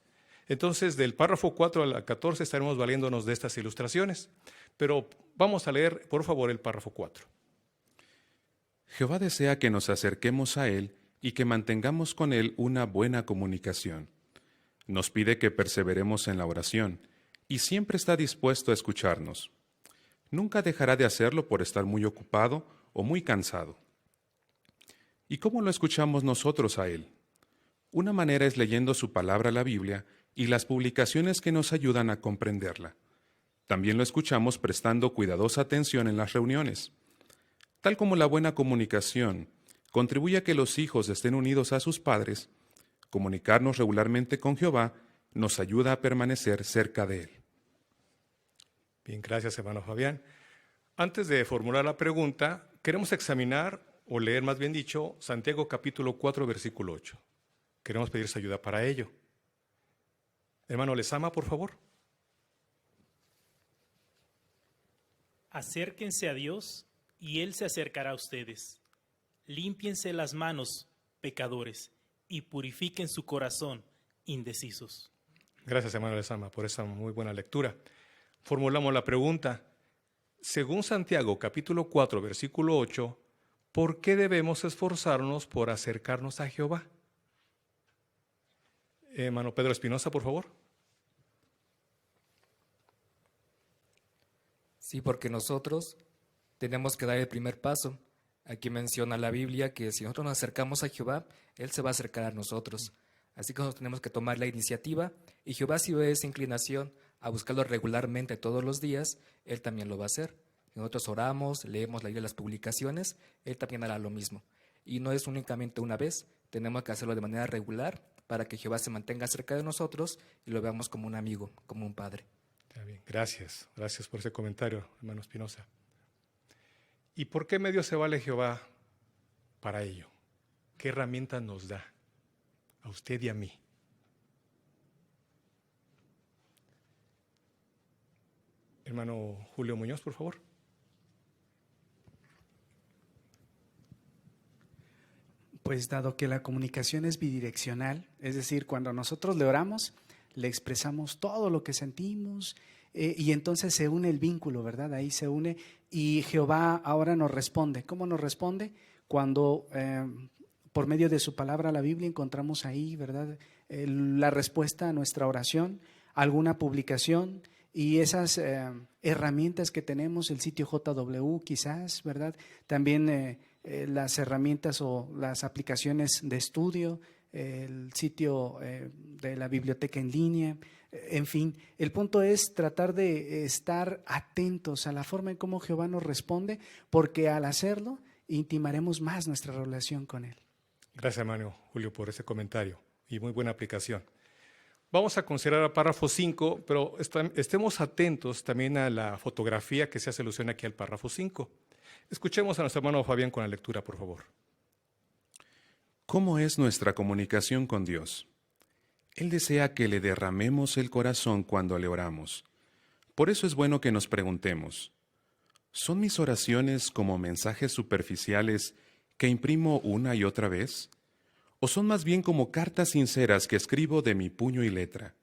Entonces, del párrafo 4 al 14 estaremos valiéndonos de estas ilustraciones. Pero vamos a leer, por favor, el párrafo 4. Jehová desea que nos acerquemos a Él y que mantengamos con Él una buena comunicación. Nos pide que perseveremos en la oración y siempre está dispuesto a escucharnos. Nunca dejará de hacerlo por estar muy ocupado o muy cansado. ¿Y cómo lo escuchamos nosotros a Él? Una manera es leyendo su palabra, la Biblia, y las publicaciones que nos ayudan a comprenderla. También lo escuchamos prestando cuidadosa atención en las reuniones. Tal como la buena comunicación contribuye a que los hijos estén unidos a sus padres, comunicarnos regularmente con Jehová nos ayuda a permanecer cerca de Él. Bien, gracias, hermano Fabián. Antes de formular la pregunta, queremos examinar, o leer más bien dicho, Santiago capítulo 4, versículo 8. Queremos pedir su ayuda para ello. Hermano Lezama, por favor. Acérquense a Dios y Él se acercará a ustedes. Límpiense las manos, pecadores, y purifiquen su corazón, indecisos. Gracias, hermano Lezama, por esa muy buena lectura. Formulamos la pregunta. Según Santiago capítulo 4, versículo 8, ¿por qué debemos esforzarnos por acercarnos a Jehová? Hermano Pedro Espinosa, por favor. Sí, porque nosotros tenemos que dar el primer paso. Aquí menciona la Biblia que si nosotros nos acercamos a Jehová, Él se va a acercar a nosotros. Así que nosotros tenemos que tomar la iniciativa y Jehová, si ve esa inclinación a buscarlo regularmente todos los días, Él también lo va a hacer. Si nosotros oramos, leemos la Biblia, las publicaciones, Él también hará lo mismo. Y no es únicamente una vez, tenemos que hacerlo de manera regular para que Jehová se mantenga cerca de nosotros y lo veamos como un amigo, como un padre. Está bien. Gracias por ese comentario, hermano Espinosa. ¿Y por qué medio se vale Jehová para ello? ¿Qué herramientas nos da a usted y a mí? Hermano Julio Muñoz, por favor. Pues dado que la comunicación es bidireccional, es decir, cuando nosotros le oramos, le expresamos todo lo que sentimos y entonces se une el vínculo, ¿verdad? Ahí se une y Jehová ahora nos responde. ¿Cómo nos responde? Cuando por medio de su palabra, la Biblia, encontramos ahí, ¿verdad? La respuesta a nuestra oración, alguna publicación y esas herramientas que tenemos, el sitio JW quizás, ¿verdad? También las herramientas o las aplicaciones de estudio, el sitio de la biblioteca en línea, en fin, el punto es tratar de estar atentos a la forma en cómo Jehová nos responde, porque al hacerlo intimaremos más nuestra relación con Él. Gracias, hermano Julio, por ese comentario y muy buena aplicación. Vamos a considerar el párrafo 5, pero estemos atentos también a la fotografía que se hace alusión aquí al párrafo 5. Escuchemos a nuestro hermano Fabián con la lectura, por favor. ¿Cómo es nuestra comunicación con Dios? Él desea que le derramemos el corazón cuando le oramos. Por eso es bueno que nos preguntemos, ¿son mis oraciones como mensajes superficiales que imprimo una y otra vez? ¿O son más bien como cartas sinceras que escribo de mi puño y letra?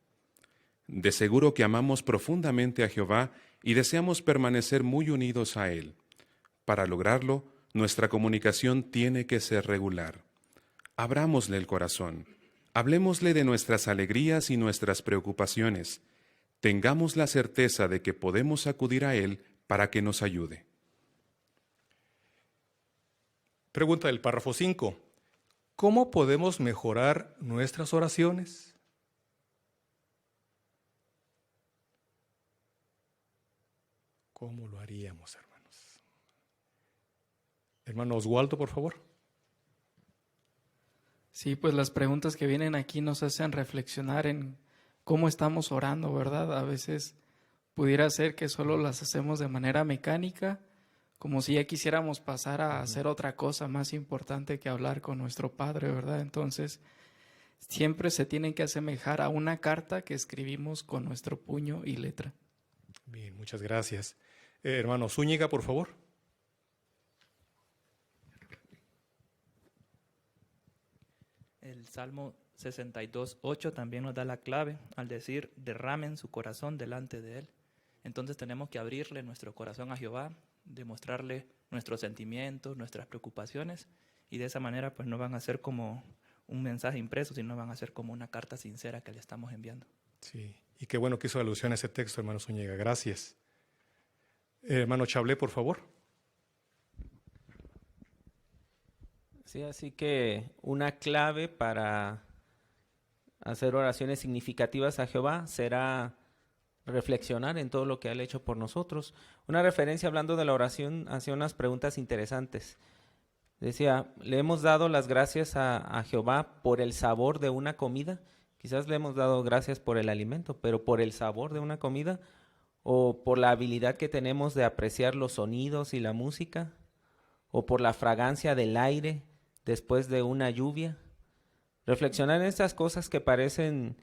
De seguro que amamos profundamente a Jehová y deseamos permanecer muy unidos a Él. Para lograrlo, nuestra comunicación tiene que ser regular. Abrámosle el corazón, hablemosle de nuestras alegrías y nuestras preocupaciones. Tengamos la certeza de que podemos acudir a Él para que nos ayude. Pregunta del párrafo 5. ¿Cómo podemos mejorar nuestras oraciones? ¿Cómo lo haríamos, hermanos? Hermano Oswaldo, por favor. Sí, pues las preguntas que vienen aquí nos hacen reflexionar en cómo estamos orando, ¿verdad? A veces pudiera ser que solo las hacemos de manera mecánica, como si ya quisiéramos pasar a hacer otra cosa más importante que hablar con nuestro Padre, ¿verdad? Entonces, siempre se tienen que asemejar a una carta que escribimos con nuestro puño y letra. Bien, muchas gracias. Hermano Zúñiga, por favor. El Salmo 62:8 también nos da la clave al decir, derramen su corazón delante de Él. Entonces tenemos que abrirle nuestro corazón a Jehová, demostrarle nuestros sentimientos, nuestras preocupaciones, y de esa manera pues no van a ser como un mensaje impreso, sino van a ser como una carta sincera que le estamos enviando. Sí, y qué bueno que hizo alusión a ese texto, hermano Zúñiga. Gracias. Hermano Chablé, por favor. Sí, así que una clave para hacer oraciones significativas a Jehová será reflexionar en todo lo que Él ha hecho por nosotros. Una referencia hablando de la oración hacía unas preguntas interesantes. Decía, ¿le hemos dado las gracias a Jehová por el sabor de una comida? Quizás le hemos dado gracias por el alimento, pero por el sabor de una comida, o por la habilidad que tenemos de apreciar los sonidos y la música, o por la fragancia del aire después de una lluvia. Reflexionar en estas cosas que parecen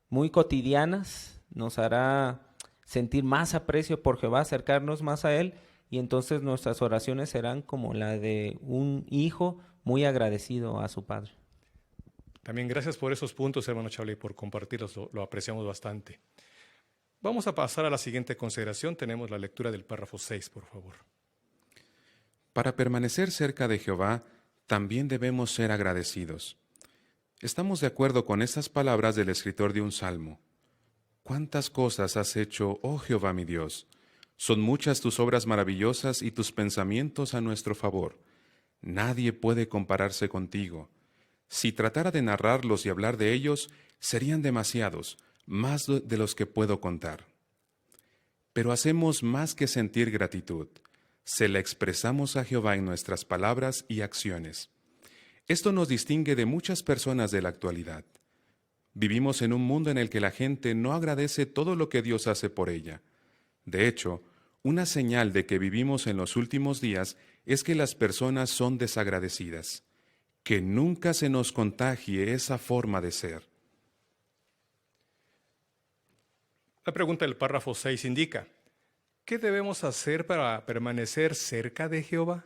muy cotidianas nos hará sentir más aprecio por Jehová, acercarnos más a Él, y entonces nuestras oraciones serán como la de un hijo muy agradecido a su padre. También gracias por esos puntos, hermano Chablé, por compartirlos, lo apreciamos bastante. Vamos a pasar a la siguiente consideración. Tenemos la lectura del párrafo 6, por favor. Para permanecer cerca de Jehová, también debemos ser agradecidos. Estamos de acuerdo con estas palabras del escritor de un salmo. ¿Cuántas cosas has hecho, oh Jehová mi Dios? Son muchas tus obras maravillosas y tus pensamientos a nuestro favor. Nadie puede compararse contigo. Si tratara de narrarlos y hablar de ellos, serían demasiados, más de los que puedo contar. Pero hacemos más que sentir gratitud. Se la expresamos a Jehová en nuestras palabras y acciones. Esto nos distingue de muchas personas de la actualidad. Vivimos en un mundo en el que la gente no agradece todo lo que Dios hace por ella. De hecho, una señal de que vivimos en los últimos días es que las personas son desagradecidas. Que nunca se nos contagie esa forma de ser. La pregunta del párrafo 6 indica, ¿qué debemos hacer para permanecer cerca de Jehová?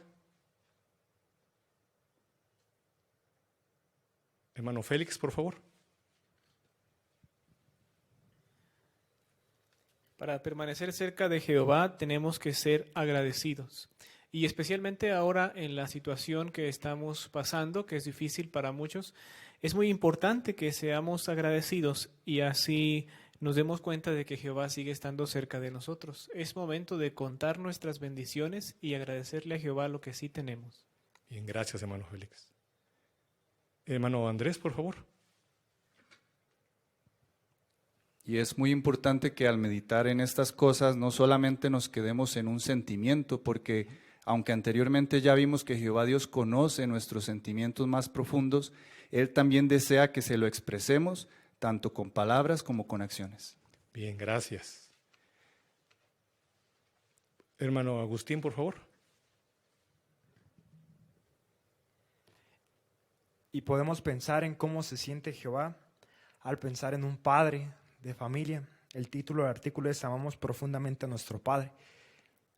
Hermano Félix, por favor. Para permanecer cerca de Jehová tenemos que ser agradecidos. Y especialmente ahora en la situación que estamos pasando, que es difícil para muchos, es muy importante que seamos agradecidos y así nos demos cuenta de que Jehová sigue estando cerca de nosotros. Es momento de contar nuestras bendiciones y agradecerle a Jehová lo que sí tenemos. Bien, gracias, hermano Félix. Hermano Andrés, por favor. Y es muy importante que al meditar en estas cosas no solamente nos quedemos en un sentimiento, porque aunque anteriormente ya vimos que Jehová Dios conoce nuestros sentimientos más profundos, Él también desea que se lo expresemos tanto con palabras como con acciones. Bien, gracias. Hermano Agustín, por favor. Y podemos pensar en cómo se siente Jehová al pensar en un padre de familia. El título del artículo es Amamos profundamente a nuestro Padre.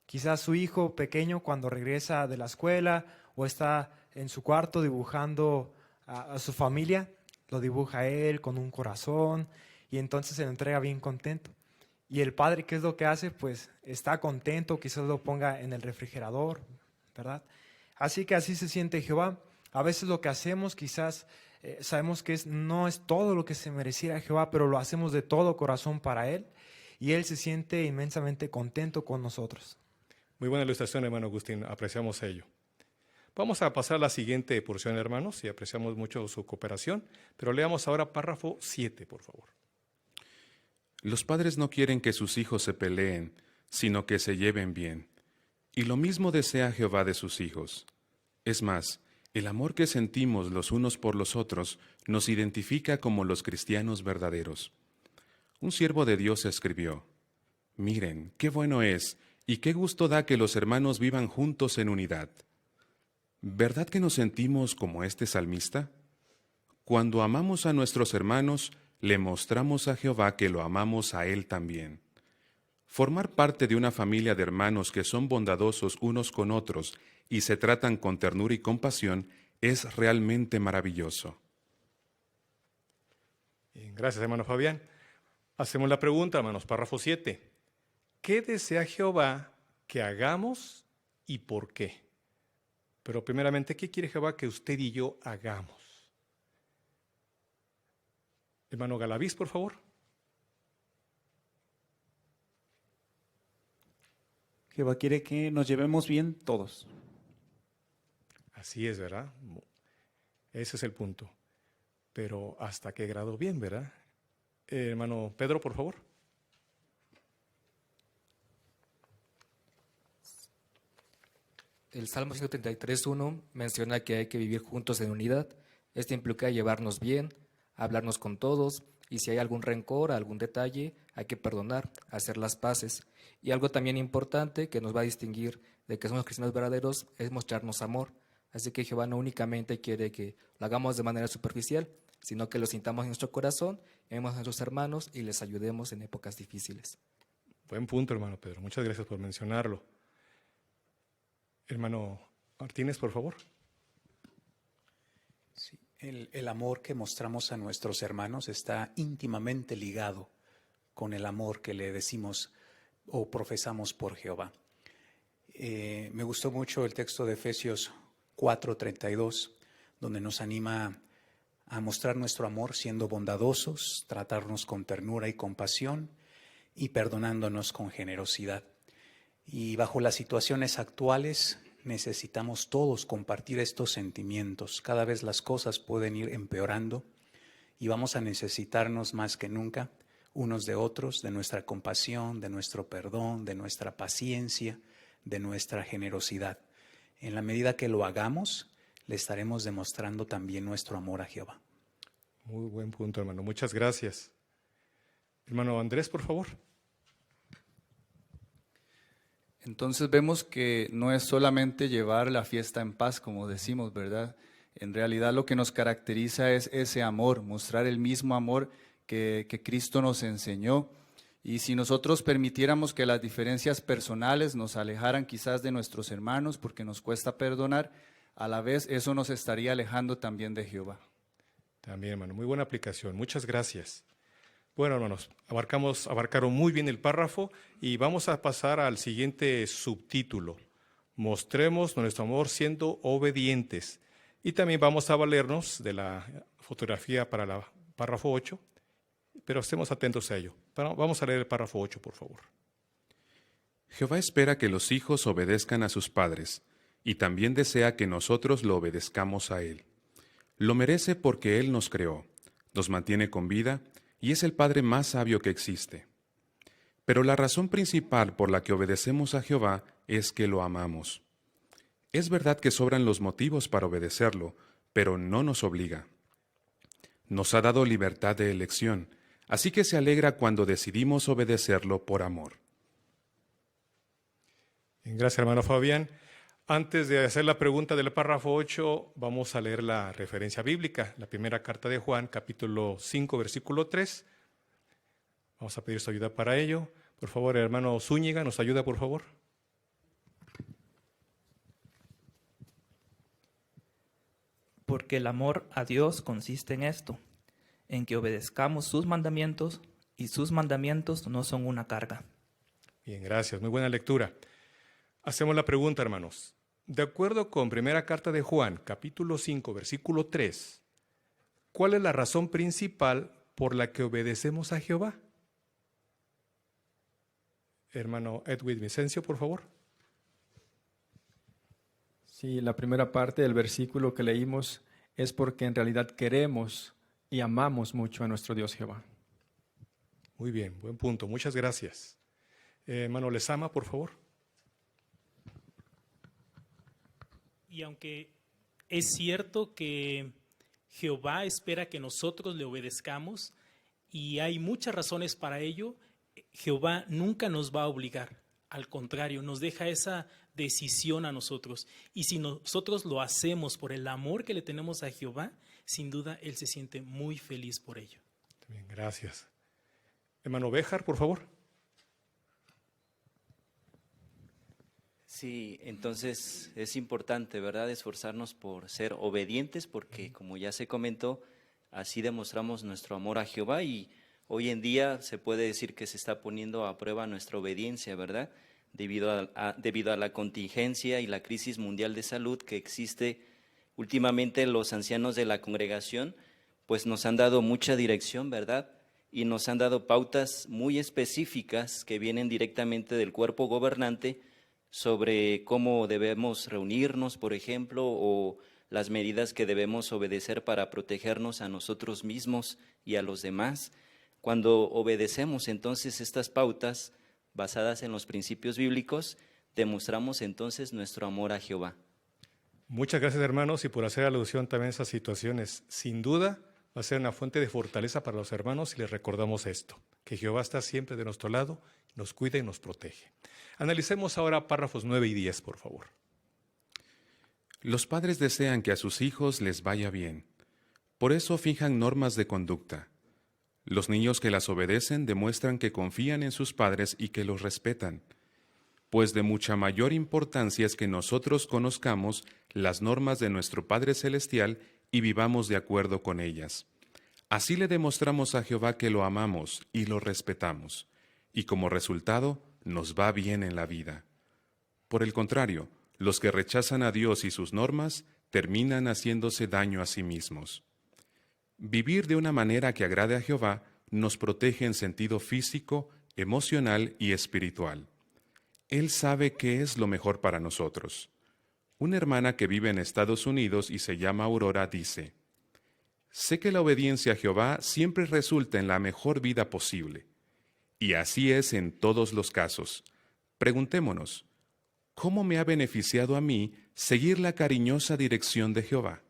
Quizás su hijo pequeño cuando regresa de la escuela o está en su cuarto dibujando a su familia, lo dibuja a él con un corazón y entonces se lo entrega bien contento. Y el padre, ¿qué es lo que hace? Pues está contento, quizás lo ponga en el refrigerador, ¿verdad? Así que así se siente Jehová. A veces lo que hacemos quizás sabemos que no es todo lo que se mereciera Jehová, pero lo hacemos de todo corazón para Él y Él se siente inmensamente contento con nosotros. Muy buena ilustración, hermano Agustín, apreciamos ello. Vamos a pasar a la siguiente porción, hermanos, y apreciamos mucho su cooperación, pero leamos ahora párrafo 7, por favor. Los padres no quieren que sus hijos se peleen, sino que se lleven bien. Y lo mismo desea Jehová de sus hijos. Es más, el amor que sentimos los unos por los otros nos identifica como los cristianos verdaderos. Un siervo de Dios escribió, «Miren, qué bueno es Y qué gusto da que los hermanos vivan juntos en unidad. ¿Verdad que nos sentimos como este salmista? Cuando amamos a nuestros hermanos, le mostramos a Jehová que lo amamos a Él también. Formar parte de una familia de hermanos que son bondadosos unos con otros y se tratan con ternura y compasión es realmente maravilloso. Bien, gracias, hermano Fabián. Hacemos la pregunta, hermanos, párrafo 7. ¿Qué desea Jehová que hagamos y por qué? Pero primeramente, ¿qué quiere Jehová que usted y yo hagamos? Hermano Galaviz, por favor. Jehová quiere que nos llevemos bien todos. Así es, ¿verdad? Ese es el punto. Pero ¿hasta qué grado bien, verdad? Hermano Pedro, por favor. El Salmo 133.1 menciona que hay que vivir juntos en unidad. Esto implica llevarnos bien, hablarnos con todos, y si hay algún rencor, algún detalle, hay que perdonar, hacer las paces. Y algo también importante que nos va a distinguir de que somos cristianos verdaderos es mostrarnos amor. Así que Jehová no únicamente quiere que lo hagamos de manera superficial, sino que lo sintamos en nuestro corazón, amemos a nuestros hermanos y les ayudemos en épocas difíciles. Buen punto, hermano Pedro. Muchas gracias por mencionarlo. Hermano Martínez, por favor. Sí, el amor que mostramos a nuestros hermanos está íntimamente ligado con el amor que le decimos o profesamos por Jehová. Me gustó mucho el texto de Efesios 4:32, donde nos anima a mostrar nuestro amor siendo bondadosos, tratarnos con ternura y compasión y perdonándonos con generosidad. Y bajo las situaciones actuales necesitamos todos compartir estos sentimientos. Cada vez las cosas pueden ir empeorando y vamos a necesitarnos más que nunca unos de otros, de nuestra compasión, de nuestro perdón, de nuestra paciencia, de nuestra generosidad. En la medida que lo hagamos, le estaremos demostrando también nuestro amor a Jehová. Muy buen punto, hermano. Muchas gracias. Hermano Andrés, por favor. Entonces vemos que no es solamente llevar la fiesta en paz, como decimos, ¿verdad? En realidad lo que nos caracteriza es ese amor, mostrar el mismo amor que Cristo nos enseñó. Y si nosotros permitiéramos que las diferencias personales nos alejaran quizás de nuestros hermanos porque nos cuesta perdonar, a la vez eso nos estaría alejando también de Jehová. También, hermano, muy buena aplicación. Muchas gracias. Bueno, hermanos, abarcaron muy bien el párrafo y vamos a pasar al siguiente subtítulo. Mostremos nuestro amor siendo obedientes. Y también vamos a valernos de la fotografía para el párrafo 8, pero estemos atentos a ello. Vamos a leer el párrafo 8, por favor. Jehová espera que los hijos obedezcan a sus padres, y también desea que nosotros lo obedezcamos a Él. Lo merece porque Él nos creó, nos mantiene con vida y es el Padre más sabio que existe. Pero la razón principal por la que obedecemos a Jehová es que lo amamos. Es verdad que sobran los motivos para obedecerlo, pero no nos obliga. Nos ha dado libertad de elección, así que se alegra cuando decidimos obedecerlo por amor. Gracias, hermano Fabián. Antes de hacer la pregunta del párrafo 8, vamos a leer la referencia bíblica, la primera carta de Juan, capítulo 5, versículo 3. Vamos a pedir su ayuda para ello. Por favor, hermano Zúñiga, ¿nos ayuda, por favor? Porque el amor a Dios consiste en esto, en que obedezcamos sus mandamientos, y sus mandamientos no son una carga. Bien, gracias. Muy buena lectura. Hacemos la pregunta, hermanos. De acuerdo con primera carta de Juan, capítulo 5, versículo 3, ¿cuál es la razón principal por la que obedecemos a Jehová? Hermano Edwin Vicencio, por favor. Sí, la primera parte del versículo que leímos es porque en realidad queremos y amamos mucho a nuestro Dios Jehová. Muy bien, buen punto. Muchas gracias. Hermano Lezama, por favor. Y aunque es cierto que Jehová espera que nosotros le obedezcamos, y hay muchas razones para ello, Jehová nunca nos va a obligar. Al contrario, nos deja esa decisión a nosotros. Y si nosotros lo hacemos por el amor que le tenemos a Jehová, sin duda Él se siente muy feliz por ello. Bien, gracias. Hermano Béjar, por favor. Sí, entonces es importante, ¿verdad?, esforzarnos por ser obedientes, porque como ya se comentó, así demostramos nuestro amor a Jehová, y hoy en día se puede decir que se está poniendo a prueba nuestra obediencia, ¿verdad?, debido a la contingencia y la crisis mundial de salud que existe. Últimamente los ancianos de la congregación pues nos han dado mucha dirección, ¿verdad?, y nos han dado pautas muy específicas que vienen directamente del cuerpo gobernante sobre cómo debemos reunirnos, por ejemplo, o las medidas que debemos obedecer para protegernos a nosotros mismos y a los demás. Cuando obedecemos entonces estas pautas basadas en los principios bíblicos, demostramos entonces nuestro amor a Jehová. Muchas gracias, hermanos, y por hacer alusión también a esas situaciones. Sin duda va a ser una fuente de fortaleza para los hermanos si les recordamos esto, que Jehová está siempre de nuestro lado, nos cuida y nos protege. Analicemos ahora párrafos 9 y 10, por favor. Los padres desean que a sus hijos les vaya bien. Por eso fijan normas de conducta. Los niños que las obedecen demuestran que confían en sus padres y que los respetan, pues de mucha mayor importancia es que nosotros conozcamos las normas de nuestro Padre Celestial y vivamos de acuerdo con ellas. Así le demostramos a Jehová que lo amamos y lo respetamos, y como resultado nos va bien en la vida. Por el contrario, los que rechazan a Dios y sus normas terminan haciéndose daño a sí mismos. Vivir de una manera que agrade a Jehová nos protege en sentido físico, emocional y espiritual. Él sabe qué es lo mejor para nosotros. Una hermana que vive en Estados Unidos y se llama Aurora dice: sé que la obediencia a Jehová siempre resulta en la mejor vida posible. Y así es en todos los casos. Preguntémonos, ¿cómo me ha beneficiado a mí seguir la cariñosa dirección de Jehová?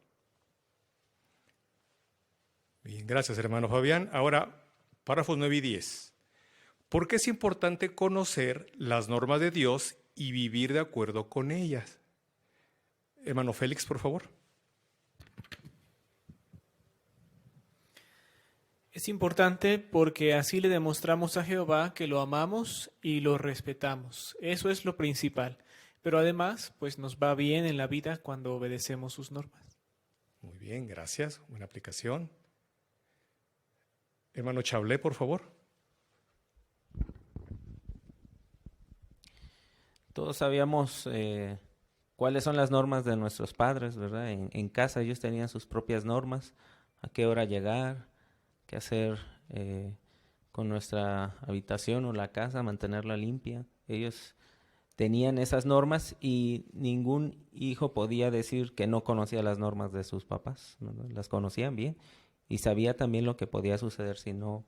Bien, gracias, hermano Fabián. Ahora, párrafos 9 y 10. ¿Por qué es importante conocer las normas de Dios y vivir de acuerdo con ellas? Hermano Félix, por favor. Es importante porque así le demostramos a Jehová que lo amamos y lo respetamos. Eso es lo principal. Pero además, pues nos va bien en la vida cuando obedecemos sus normas. Muy bien, gracias. Buena aplicación. Hermano Chablé, por favor. Todos sabíamos cuáles son las normas de nuestros padres, ¿verdad? En casa ellos tenían sus propias normas, a qué hora llegar, qué hacer con nuestra habitación o la casa, mantenerla limpia. Ellos tenían esas normas y ningún hijo podía decir que no conocía las normas de sus papás, ¿no? Las conocían bien y sabía también lo que podía suceder si no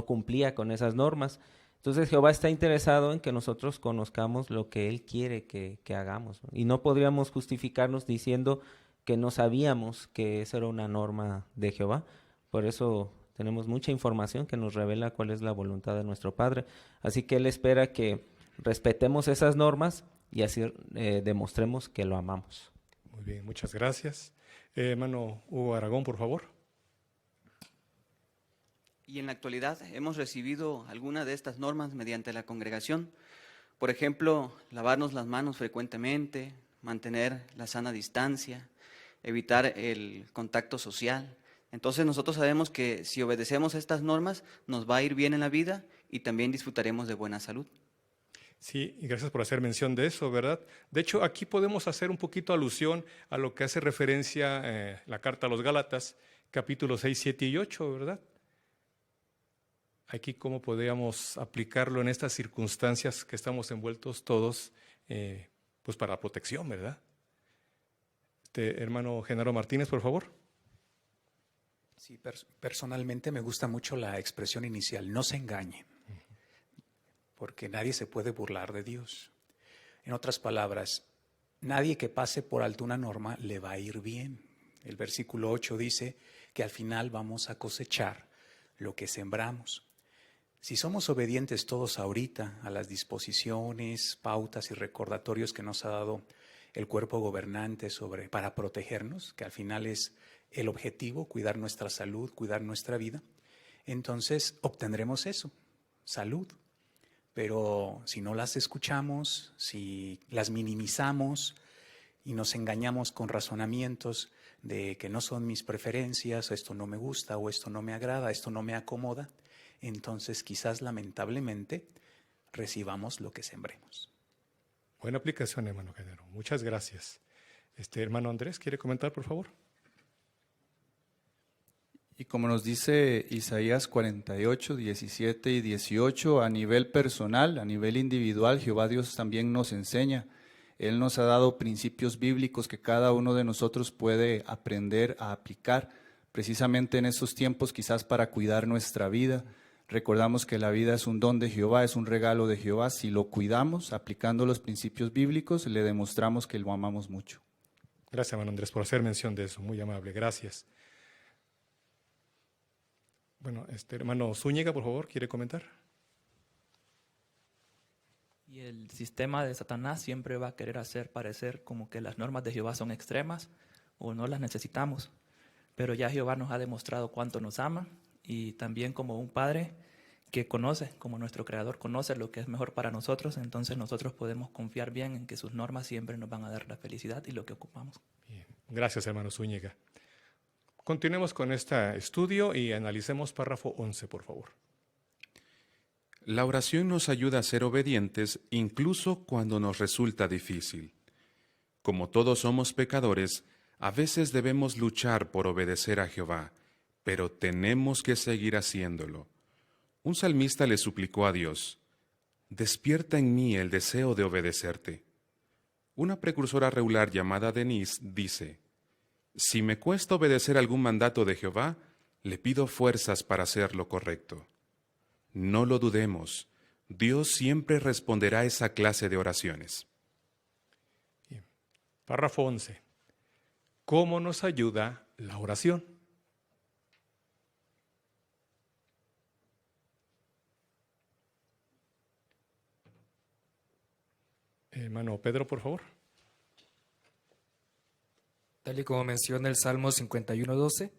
cumplía con esas normas. Entonces Jehová está interesado en que nosotros conozcamos lo que Él quiere que hagamos, ¿no? Y no podríamos justificarnos diciendo que no sabíamos que esa era una norma de Jehová. Por eso tenemos mucha información que nos revela cuál es la voluntad de nuestro Padre. Así que Él espera que respetemos esas normas y así demostremos que lo amamos. Muy bien, muchas gracias. Hermano Hugo Aragón, por favor. Y en la actualidad hemos recibido alguna de estas normas mediante la congregación. Por ejemplo, lavarnos las manos frecuentemente, mantener la sana distancia, evitar el contacto social. Entonces nosotros sabemos que si obedecemos estas normas nos va a ir bien en la vida y también disfrutaremos de buena salud. Sí, y gracias por hacer mención de eso, ¿verdad? De hecho, aquí podemos hacer un poquito alusión a lo que hace referencia la carta a los Gálatas, capítulos 6, 7 y 8, ¿verdad? Aquí cómo podríamos aplicarlo en estas circunstancias que estamos envueltos todos, pues para protección, ¿verdad? Hermano Genaro Martínez, por favor. Sí, personalmente me gusta mucho la expresión inicial, no se engañen, porque nadie se puede burlar de Dios. En otras palabras, nadie que pase por alto una norma le va a ir bien. El versículo 8 dice que al final vamos a cosechar lo que sembramos. Si somos obedientes todos ahorita a las disposiciones, pautas y recordatorios que nos ha dado el cuerpo gobernante para protegernos, que al final es el objetivo, cuidar nuestra salud, cuidar nuestra vida, entonces obtendremos eso, salud. Pero si no las escuchamos, si las minimizamos y nos engañamos con razonamientos de que no son mis preferencias, esto no me gusta o esto no me agrada, esto no me acomoda, entonces quizás lamentablemente recibamos lo que sembremos. Buena aplicación, hermano Genaro. Muchas gracias. Hermano Andrés, ¿quiere comentar, por favor? Y como nos dice Isaías 48, 17 y 18, a nivel personal, a nivel individual, Jehová Dios también nos enseña. Él nos ha dado principios bíblicos que cada uno de nosotros puede aprender a aplicar, precisamente en estos tiempos, quizás para cuidar nuestra vida. Recordamos que la vida es un don de Jehová, es un regalo de Jehová. Si lo cuidamos, aplicando los principios bíblicos, le demostramos que lo amamos mucho. Gracias, hermano Andrés, por hacer mención de eso. Muy amable, gracias. Bueno, hermano Zúñiga, por favor, ¿quiere comentar? Y el sistema de Satanás siempre va a querer hacer parecer como que las normas de Jehová son extremas o no las necesitamos. Pero ya Jehová nos ha demostrado cuánto nos ama y también como un padre que conoce, como nuestro Creador conoce lo que es mejor para nosotros, entonces nosotros podemos confiar bien en que sus normas siempre nos van a dar la felicidad y lo que ocupamos. Bien. Gracias, hermano Zúñiga. Continuemos con este estudio y analicemos párrafo 11, por favor. La oración nos ayuda a ser obedientes incluso cuando nos resulta difícil. Como todos somos pecadores, a veces debemos luchar por obedecer a Jehová, pero tenemos que seguir haciéndolo. Un salmista le suplicó a Dios: «Despierta en mí el deseo de obedecerte». Una precursora regular llamada Denise dice: «Si me cuesta obedecer algún mandato de Jehová, le pido fuerzas para hacer lo correcto». No lo dudemos, Dios siempre responderá a esa clase de oraciones. Bien. Párrafo 11. ¿Cómo nos ayuda la oración? Hermano Pedro, por favor. Tal y como menciona el Salmo 51:12,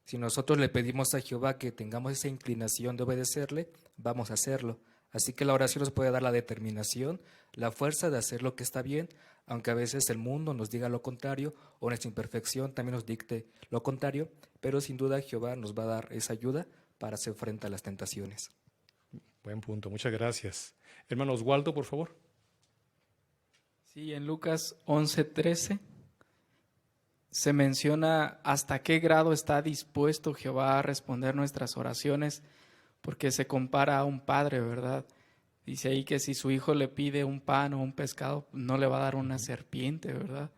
si nosotros le pedimos a Jehová que tengamos esa inclinación de obedecerle, vamos a hacerlo. Así que la oración nos puede dar la determinación, la fuerza de hacer lo que está bien, aunque a veces el mundo nos diga lo contrario o nuestra imperfección también nos dicte lo contrario, pero sin duda Jehová nos va a dar esa ayuda para hacer frente a las tentaciones. Buen punto, muchas gracias. Hermano Oswaldo, por favor. Sí, en Lucas 11:13 se menciona hasta qué grado está dispuesto Jehová a responder nuestras oraciones, porque se compara a un padre, ¿verdad? Dice ahí que si su hijo le pide un pan o un pescado, no le va a dar una serpiente, ¿verdad?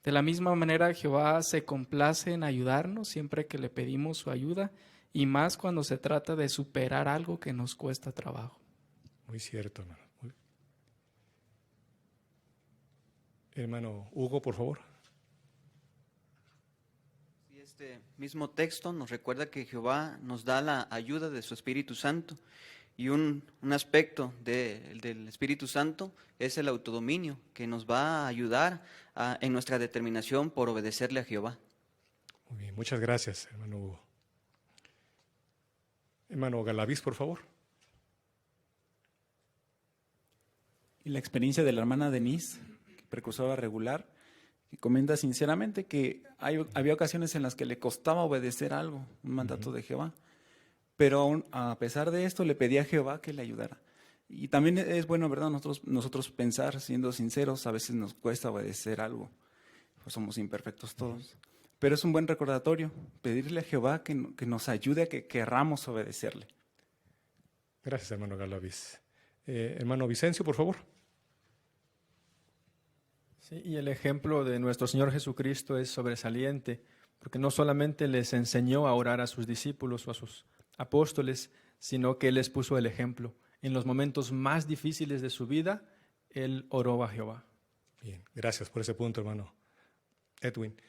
De la misma manera, Jehová se complace en ayudarnos siempre que le pedimos su ayuda, y más cuando se trata de superar algo que nos cuesta trabajo. Muy cierto, hermano. Hermano Hugo, por favor. Este mismo texto nos recuerda que Jehová nos da la ayuda de su Espíritu Santo, y un aspecto del Espíritu Santo es el autodominio, que nos va a ayudar en nuestra determinación por obedecerle a Jehová. Muy bien, muchas gracias, hermano Hugo. Hermano Galaviz, por favor. Y la experiencia de la hermana Denise, precursora regular, que comenta sinceramente que había ocasiones en las que le costaba obedecer algo, un mandato de Jehová, pero aún, a pesar de esto le pedía a Jehová que le ayudara. Y también es bueno, ¿verdad? Nosotros pensar, siendo sinceros, a veces nos cuesta obedecer algo, pues somos imperfectos todos, pero es un buen recordatorio, pedirle a Jehová que nos ayude a que querramos obedecerle. Gracias, hermano Galaviz. Hermano Vicencio, por favor. Sí, y el ejemplo de nuestro Señor Jesucristo es sobresaliente, porque no solamente les enseñó a orar a sus discípulos o a sus apóstoles, sino que Él les puso el ejemplo. En los momentos más difíciles de su vida, Él oró a Jehová. Bien, gracias por ese punto, hermano Edwin.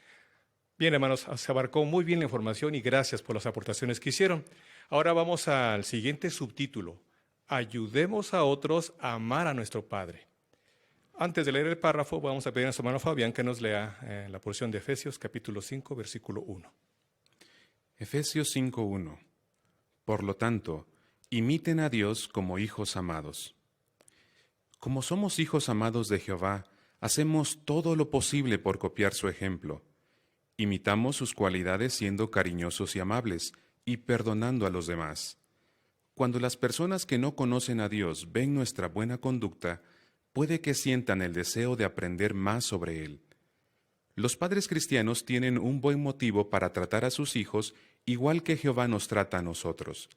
Bien, hermanos, se abarcó muy bien la información y gracias por las aportaciones que hicieron. Ahora vamos al siguiente subtítulo: ayudemos a otros a amar a nuestro Padre. Antes de leer el párrafo, vamos a pedir a nuestro hermano Fabián que nos lea la porción de Efesios capítulo 5, versículo 1. Efesios 5:1. Por lo tanto, imiten a Dios como hijos amados. Como somos hijos amados de Jehová, hacemos todo lo posible por copiar su ejemplo. Imitamos sus cualidades siendo cariñosos y amables y perdonando a los demás. Cuando las personas que no conocen a Dios ven nuestra buena conducta, puede que sientan el deseo de aprender más sobre Él. Los padres cristianos tienen un buen motivo para tratar a sus hijos igual que Jehová nos trata a nosotros.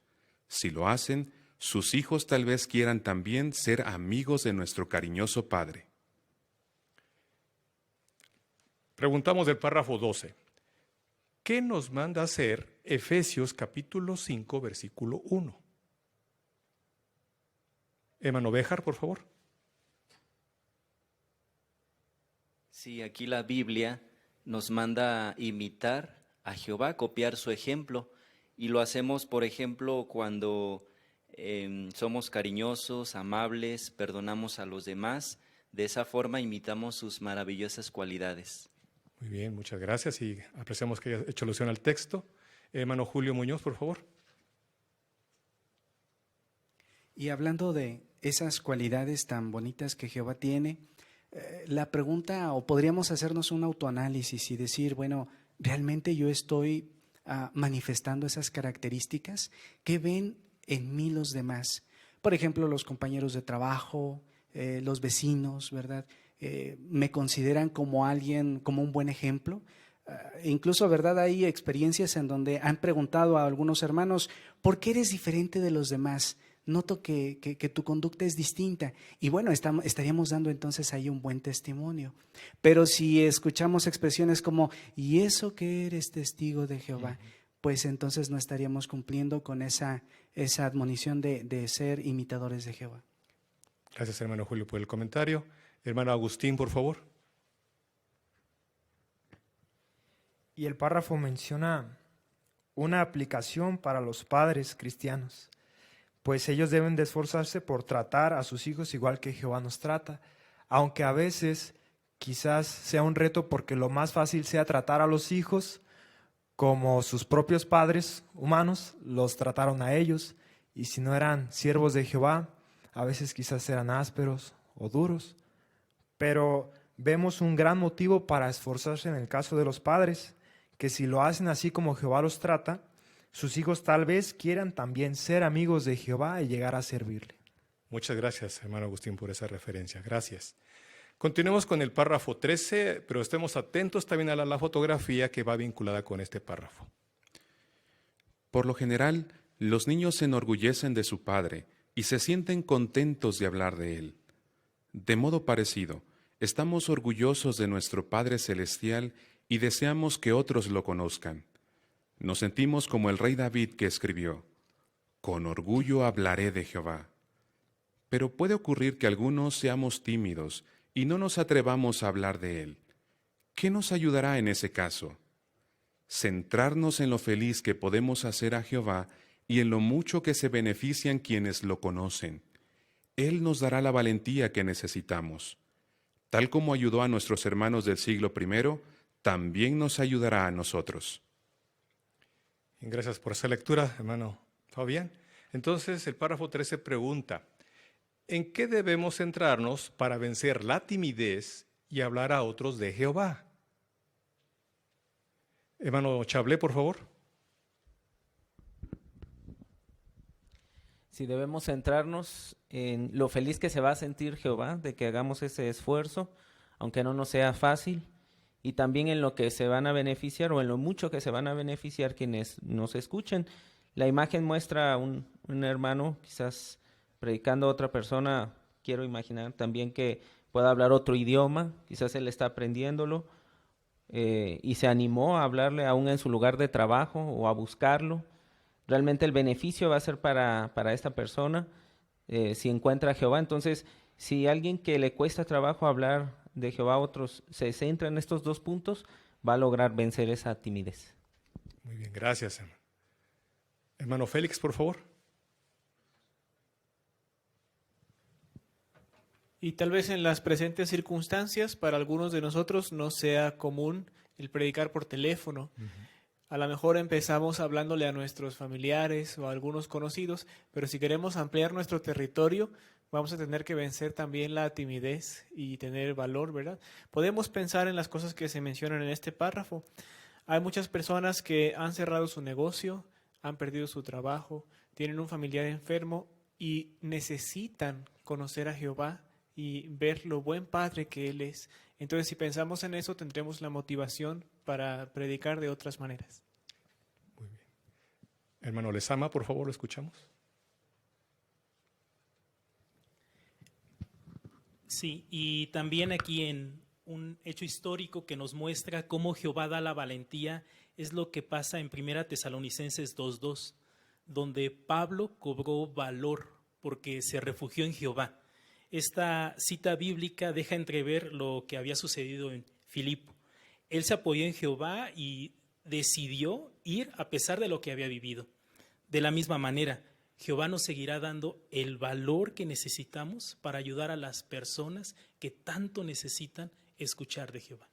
Si lo hacen, sus hijos tal vez quieran también ser amigos de nuestro cariñoso Padre. Preguntamos del párrafo 12. ¿Qué nos manda hacer Efesios capítulo 5, versículo 1? Hermano Béjar, por favor. Sí, aquí la Biblia nos manda imitar a Jehová, copiar su ejemplo. Y lo hacemos, por ejemplo, cuando somos cariñosos, amables, perdonamos a los demás. De esa forma imitamos sus maravillosas cualidades. Muy bien, muchas gracias y apreciamos que haya hecho alusión al texto. Hermano Julio Muñoz, por favor. Y hablando de esas cualidades tan bonitas que Jehová tiene, la pregunta, o podríamos hacernos un autoanálisis y decir, bueno, ¿realmente yo estoy manifestando esas características? ¿Qué ven en mí los demás? Por ejemplo, los compañeros de trabajo, los vecinos, ¿verdad? Me consideran como alguien, como un buen ejemplo. Incluso, ¿verdad? Hay experiencias en donde han preguntado a algunos hermanos, ¿por qué eres diferente de los demás? Noto que tu conducta es distinta. Y bueno, estaríamos dando entonces ahí un buen testimonio. Pero si escuchamos expresiones como, ¿y eso que eres testigo de Jehová? Pues entonces no estaríamos cumpliendo con esa admonición de ser imitadores de Jehová. Gracias, hermano Julio, por el comentario. Hermano Agustín, por favor. Y el párrafo menciona una aplicación para los padres cristianos, pues ellos deben de esforzarse por tratar a sus hijos igual que Jehová nos trata, aunque a veces quizás sea un reto porque lo más fácil sea tratar a los hijos como sus propios padres humanos los trataron a ellos, y si no eran siervos de Jehová, a veces quizás eran ásperos o duros. Pero vemos un gran motivo para esforzarse en el caso de los padres, que si lo hacen así como Jehová los trata, sus hijos tal vez quieran también ser amigos de Jehová y llegar a servirle. Muchas gracias, hermano Agustín, por esa referencia. Gracias. Continuemos con el párrafo 13, pero estemos atentos también a la fotografía que va vinculada con este párrafo. Por lo general, los niños se enorgullecen de su padre y se sienten contentos de hablar de él. De modo parecido, estamos orgullosos de nuestro Padre Celestial y deseamos que otros lo conozcan. Nos sentimos como el rey David que escribió, «Con orgullo hablaré de Jehová». Pero puede ocurrir que algunos seamos tímidos y no nos atrevamos a hablar de Él. ¿Qué nos ayudará en ese caso? Centrarnos en lo feliz que podemos hacer a Jehová y en lo mucho que se benefician quienes lo conocen. Él nos dará la valentía que necesitamos. Tal como ayudó a nuestros hermanos del siglo I, también nos ayudará a nosotros. Gracias por esa lectura, hermano Fabián. Entonces, el párrafo 13 pregunta, ¿en qué debemos centrarnos para vencer la timidez y hablar a otros de Jehová? Hermano Chablé, por favor. Si debemos centrarnos en lo feliz que se va a sentir Jehová de que hagamos ese esfuerzo, aunque no nos sea fácil, y también en lo que se van a beneficiar o en lo mucho que se van a beneficiar quienes nos escuchen. La imagen muestra a un hermano quizás predicando a otra persona, quiero imaginar también que pueda hablar otro idioma, quizás él está aprendiéndolo y se animó a hablarle aún en su lugar de trabajo o a buscarlo. Realmente el beneficio va a ser para esta persona si encuentra a Jehová. Entonces, si alguien que le cuesta trabajo hablar de Jehová a otros se centra en estos dos puntos, va a lograr vencer esa timidez. Muy bien, gracias, hermano. Hermano Félix, por favor. Y tal vez en las presentes circunstancias, para algunos de nosotros no sea común el predicar por teléfono. A lo mejor empezamos hablándole a nuestros familiares o a algunos conocidos, pero si queremos ampliar nuestro territorio, vamos a tener que vencer también la timidez y tener valor, ¿verdad? Podemos pensar en las cosas que se mencionan en este párrafo. Hay muchas personas que han cerrado su negocio, han perdido su trabajo, tienen un familiar enfermo y necesitan conocer a Jehová y ver lo buen padre que Él es. Entonces, si pensamos en eso, tendremos la motivación para predicar de otras maneras. Muy bien. Hermano Lezama, por favor, lo escuchamos. Sí, y también aquí en un hecho histórico que nos muestra cómo Jehová da la valentía es lo que pasa en 1 Tesalonicenses 2:2, donde Pablo cobró valor porque se refugió en Jehová. Esta cita bíblica deja entrever lo que había sucedido en Filipo. Él se apoyó en Jehová y decidió ir a pesar de lo que había vivido. De la misma manera, Jehová nos seguirá dando el valor que necesitamos para ayudar a las personas que tanto necesitan escuchar de Jehová.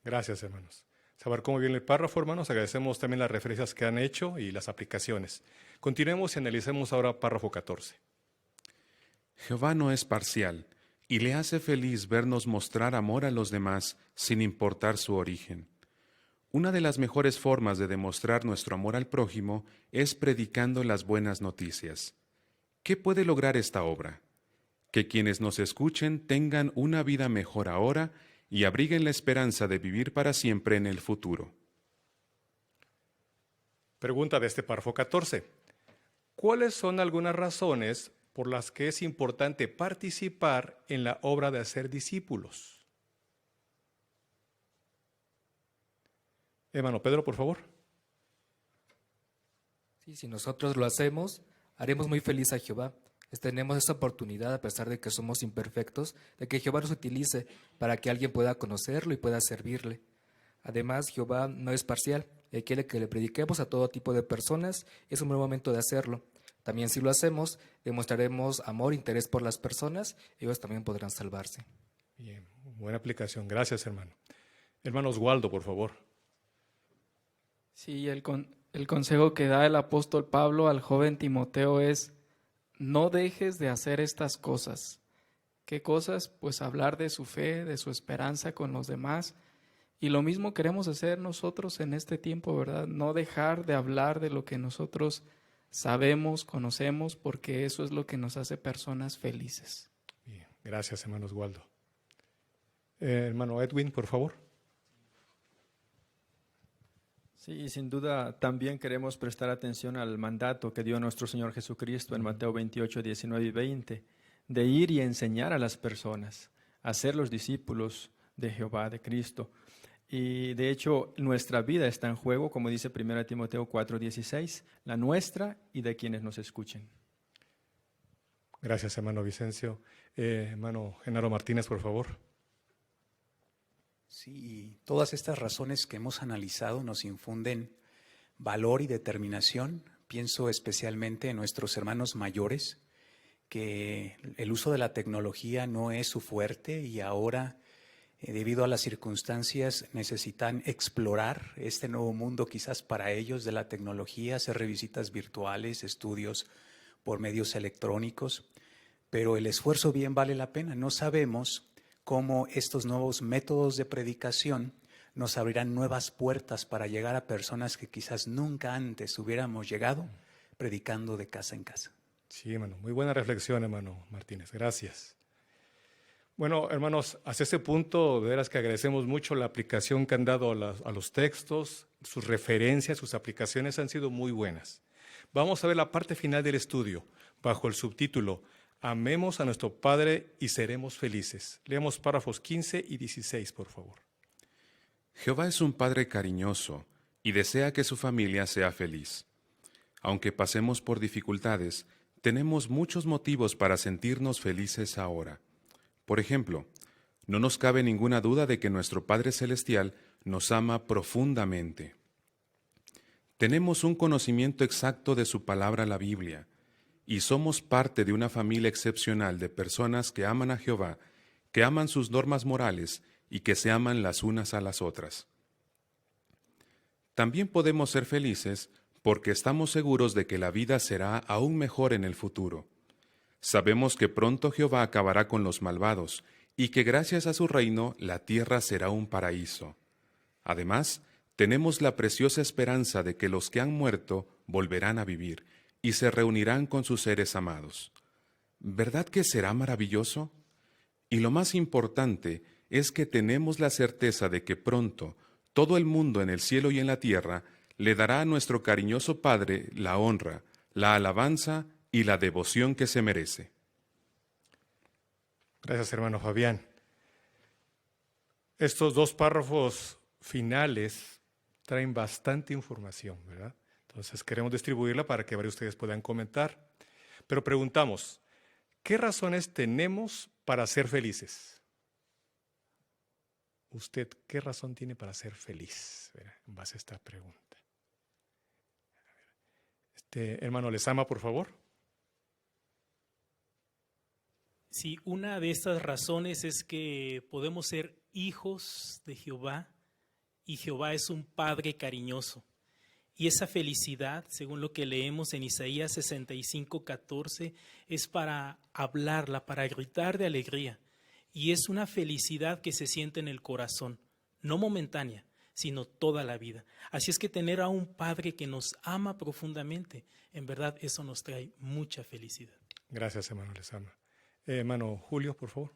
Gracias, hermanos. Saber cómo viene el párrafo, hermanos. Agradecemos también las referencias que han hecho y las aplicaciones. Continuemos y analicemos ahora párrafo 14. Jehová no es parcial, y le hace feliz vernos mostrar amor a los demás sin importar su origen. Una de las mejores formas de demostrar nuestro amor al prójimo es predicando las buenas noticias. ¿Qué puede lograr esta obra? Que quienes nos escuchen tengan una vida mejor ahora y abriguen la esperanza de vivir para siempre en el futuro. Pregunta de este párrafo 14. ¿Cuáles son algunas razones por las que es importante participar en la obra de hacer discípulos? Hermano Pedro, por favor. Sí, si nosotros lo hacemos, haremos muy feliz a Jehová. Tenemos esa oportunidad, a pesar de que somos imperfectos, de que Jehová nos utilice para que alguien pueda conocerlo y pueda servirle. Además, Jehová no es parcial, Él quiere que le prediquemos a todo tipo de personas, es un buen momento de hacerlo. También si lo hacemos, demostraremos amor, interés por las personas, ellos también podrán salvarse. Bien, buena aplicación. Gracias, hermano. Hermano Oswaldo, por favor. Sí, el consejo que da el apóstol Pablo al joven Timoteo es: no dejes de hacer estas cosas. ¿Qué cosas? Pues hablar de su fe, de su esperanza con los demás. Y lo mismo queremos hacer nosotros en este tiempo, ¿verdad? No dejar de hablar de lo que nosotros sabemos, conocemos, porque eso es lo que nos hace personas felices. Bien, gracias, hermano Oswaldo. Hermano Edwin, por favor. Sí, sin duda también queremos prestar atención al mandato que dio nuestro Señor Jesucristo en Mateo 28, 19 y 20, de ir y enseñar a las personas, a ser los discípulos de Jehová, de Cristo. Y de hecho, nuestra vida está en juego, como dice 1 Timoteo 4, 16, la nuestra y de quienes nos escuchen. Gracias, hermano Vicencio. Hermano Genaro Martínez, por favor. Sí, todas estas razones que hemos analizado nos infunden valor y determinación. Pienso especialmente en nuestros hermanos mayores, que el uso de la tecnología no es su fuerte y ahora, debido a las circunstancias, necesitan explorar este nuevo mundo quizás para ellos de la tecnología, hacer revisitas virtuales, estudios por medios electrónicos, pero el esfuerzo bien vale la pena. No sabemos cómo estos nuevos métodos de predicación nos abrirán nuevas puertas para llegar a personas que quizás nunca antes hubiéramos llegado predicando de casa en casa. Sí, hermano, muy buena reflexión, hermano Martínez, gracias. Bueno, hermanos, hasta este punto, de veras que agradecemos mucho la aplicación que han dado a los textos, sus referencias, sus aplicaciones han sido muy buenas. Vamos a ver la parte final del estudio, bajo el subtítulo Amemos a nuestro Padre y seremos felices. Leamos párrafos 15 y 16, por favor. Jehová es un Padre cariñoso y desea que su familia sea feliz. Aunque pasemos por dificultades, tenemos muchos motivos para sentirnos felices ahora. Por ejemplo, no nos cabe ninguna duda de que nuestro Padre Celestial nos ama profundamente. Tenemos un conocimiento exacto de su palabra, la Biblia. y somos parte de una familia excepcional de personas que aman a Jehová, que aman sus normas morales y que se aman las unas a las otras. También podemos ser felices porque estamos seguros de que la vida será aún mejor en el futuro. Sabemos que pronto Jehová acabará con los malvados y que gracias a su reino la tierra será un paraíso. Además, tenemos la preciosa esperanza de que los que han muerto volverán a vivir y se reunirán con sus seres amados. ¿Verdad que será maravilloso? Y lo más importante es que tenemos la certeza de que pronto todo el mundo en el cielo y en la tierra le dará a nuestro cariñoso Padre la honra, la alabanza y la devoción que se merece. Gracias, hermano Fabián. Estos dos párrafos finales traen bastante información, ¿verdad? Entonces queremos distribuirla para que varios de ustedes puedan comentar. Pero preguntamos, ¿qué razones tenemos para ser felices? ¿Usted qué razón tiene para ser feliz? En base a esta pregunta. Hermano Lezama, por favor. Sí, una de estas razones es que podemos ser hijos de Jehová y Jehová es un Padre cariñoso. Y esa felicidad, según lo que leemos en Isaías 65:14, es para hablarla, para gritar de alegría. Y es una felicidad que se siente en el corazón, no momentánea, sino toda la vida. Así es que tener a un Padre que nos ama profundamente, en verdad eso nos trae mucha felicidad. Gracias, hermano Lezama. Hermano Julio, por favor.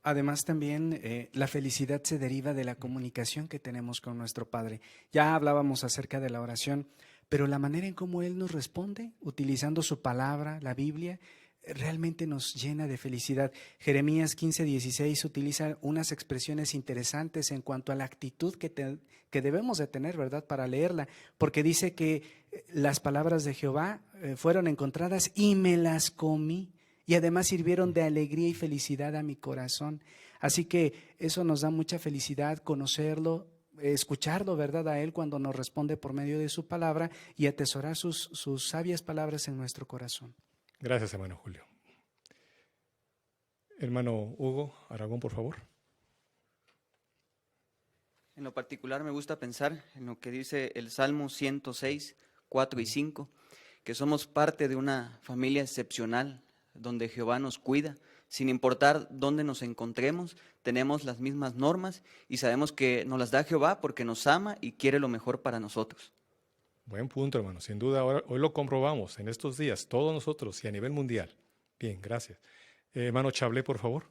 Además también la felicidad se deriva de la comunicación que tenemos con nuestro Padre. Ya hablábamos acerca de la oración, pero la manera en cómo Él nos responde, utilizando su palabra, la Biblia, realmente nos llena de felicidad. Jeremías 15:16 utiliza unas expresiones interesantes en cuanto a la actitud que debemos de tener, ¿verdad?, para leerla, porque dice que las palabras de Jehová fueron encontradas y me las comí, y además sirvieron de alegría y felicidad a mi corazón. Así que eso nos da mucha felicidad, conocerlo, escucharlo, ¿verdad?, a Él cuando nos responde por medio de su palabra y atesorar sus sabias palabras en nuestro corazón. Gracias, hermano Julio. Hermano Hugo Aragón, por favor. En lo particular me gusta pensar en lo que dice el Salmo 106, 4 y 5, que somos parte de una familia excepcional donde Jehová nos cuida, sin importar dónde nos encontremos, tenemos las mismas normas y sabemos que nos las da Jehová porque nos ama y quiere lo mejor para nosotros. Buen punto, hermano. Sin duda, hoy lo comprobamos en estos días, todos nosotros y a nivel mundial. Bien, gracias. Hermano Chablé, por favor.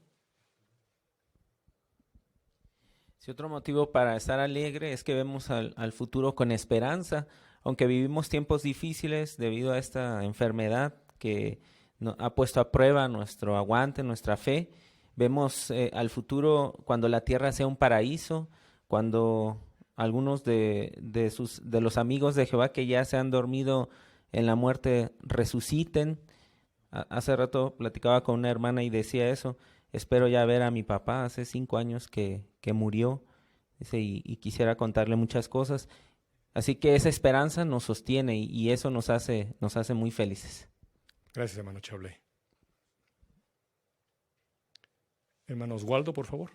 Sí, otro motivo para estar alegre es que vemos al futuro con esperanza, aunque vivimos tiempos difíciles debido a esta enfermedad que ha puesto a prueba nuestro aguante, nuestra fe. Vemos al futuro cuando la tierra sea un paraíso, cuando algunos de los amigos de Jehová que ya se han dormido en la muerte resuciten. Hace rato platicaba con una hermana y decía eso. Espero ya ver a mi papá, hace 5 años que murió, dice, y quisiera contarle muchas cosas. Así que esa esperanza nos sostiene y eso nos hace muy felices. Gracias, hermano Chablé. Hermano Oswaldo, por favor.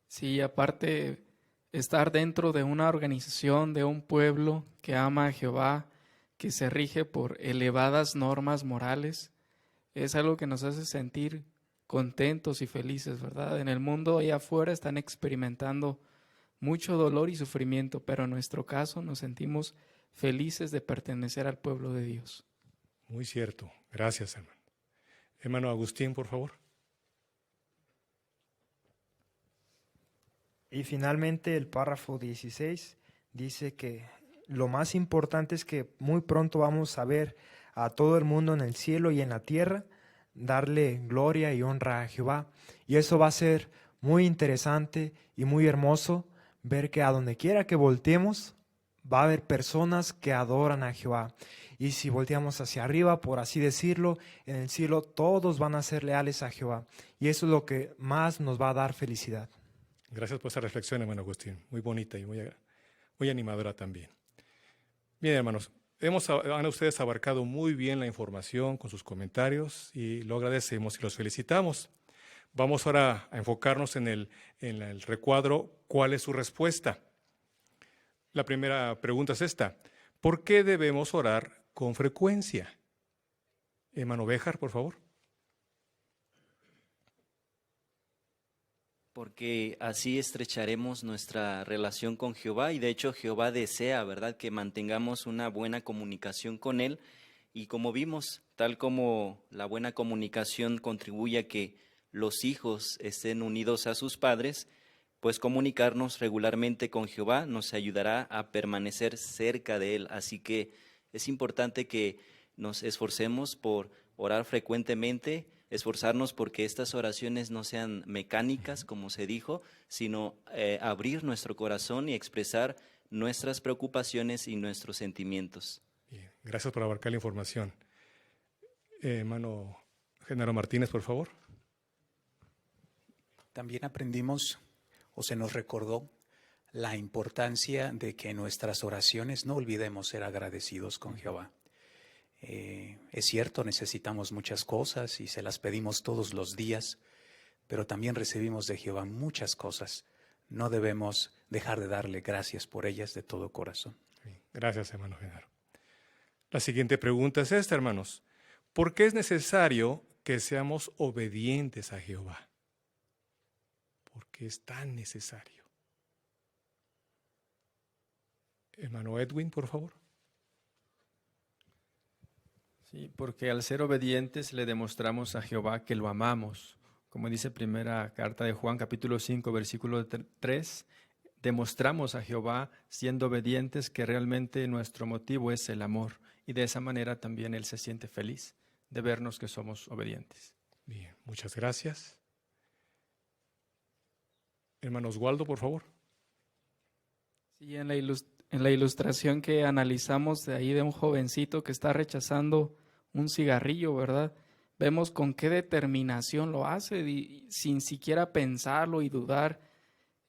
Sí, aparte, estar dentro de una organización, de un pueblo que ama a Jehová, que se rige por elevadas normas morales, es algo que nos hace sentir contentos y felices, ¿verdad? En el mundo allá afuera están experimentando mucho dolor y sufrimiento, pero en nuestro caso nos sentimos felices de pertenecer al pueblo de Dios. Muy cierto. Gracias, hermano. Hermano Agustín, por favor. Y finalmente el párrafo 16 dice que lo más importante es que muy pronto vamos a ver a todo el mundo en el cielo y en la tierra darle gloria y honra a Jehová. Y eso va a ser muy interesante y muy hermoso ver que a donde quiera que volteemos va a haber personas que adoran a Jehová. Y si volteamos hacia arriba, por así decirlo, en el cielo todos van a ser leales a Jehová. Y eso es lo que más nos va a dar felicidad. Gracias por esa reflexión, hermano Agustín. Muy bonita y muy animadora también. Bien, hermanos, han ustedes abarcado muy bien la información con sus comentarios y lo agradecemos y los felicitamos. Vamos ahora a enfocarnos en el recuadro, ¿cuál es su respuesta? La primera pregunta es esta: ¿por qué debemos orar con frecuencia? Hermano Béjar, por favor. Porque así estrecharemos nuestra relación con Jehová, y de hecho Jehová desea, ¿verdad?, que mantengamos una buena comunicación con Él, y como vimos, tal como la buena comunicación contribuye a que los hijos estén unidos a sus padres, pues comunicarnos regularmente con Jehová nos ayudará a permanecer cerca de Él. Así que es importante que nos esforcemos por orar frecuentemente, esforzarnos porque estas oraciones no sean mecánicas, como se dijo, sino abrir nuestro corazón y expresar nuestras preocupaciones y nuestros sentimientos. Bien, gracias por abarcar la información. Hermano Genaro Martínez, por favor. También aprendimos, o se nos recordó, la importancia de que en nuestras oraciones no olvidemos ser agradecidos con Jehová. Es cierto, necesitamos muchas cosas y se las pedimos todos los días, pero también recibimos de Jehová muchas cosas. No debemos dejar de darle gracias por ellas de todo corazón. Gracias, hermano Genaro. La siguiente pregunta es esta, hermanos: ¿por qué es necesario que seamos obedientes a Jehová? ¿Por qué es tan necesario? Hermano Edwin, por favor. Sí, porque al ser obedientes le demostramos a Jehová que lo amamos. Como dice primera carta de Juan, capítulo 5, versículo 3, demostramos a Jehová, siendo obedientes, que realmente nuestro motivo es el amor. Y de esa manera también Él se siente feliz de vernos que somos obedientes. Bien, muchas gracias. Hermano Oswaldo, por favor. Sí, en la ilustración que analizamos de ahí de un jovencito que está rechazando un cigarrillo, ¿verdad? Vemos con qué determinación lo hace, y sin siquiera pensarlo y dudar.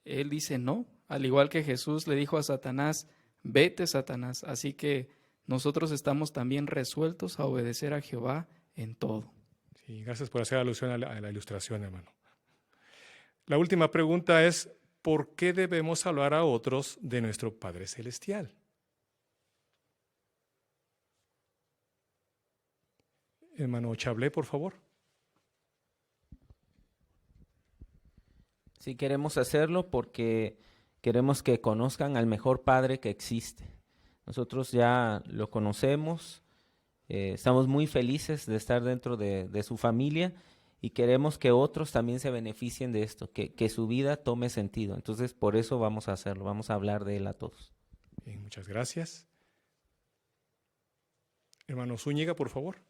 Él dice no, al igual que Jesús le dijo a Satanás: vete, Satanás. Así que nosotros estamos también resueltos a obedecer a Jehová en todo. Sí, gracias por hacer alusión a la ilustración, hermano. La última pregunta es: ¿por qué debemos hablar a otros de nuestro Padre Celestial? Hermano Chablé, por favor. Sí, queremos hacerlo porque queremos que conozcan al mejor Padre que existe. Nosotros ya lo conocemos, estamos muy felices de estar dentro de su familia y queremos que otros también se beneficien de esto, que su vida tome sentido. Entonces, por eso vamos a hacerlo, vamos a hablar de Él a todos. Bien, muchas gracias. Hermano Zúñiga, por favor.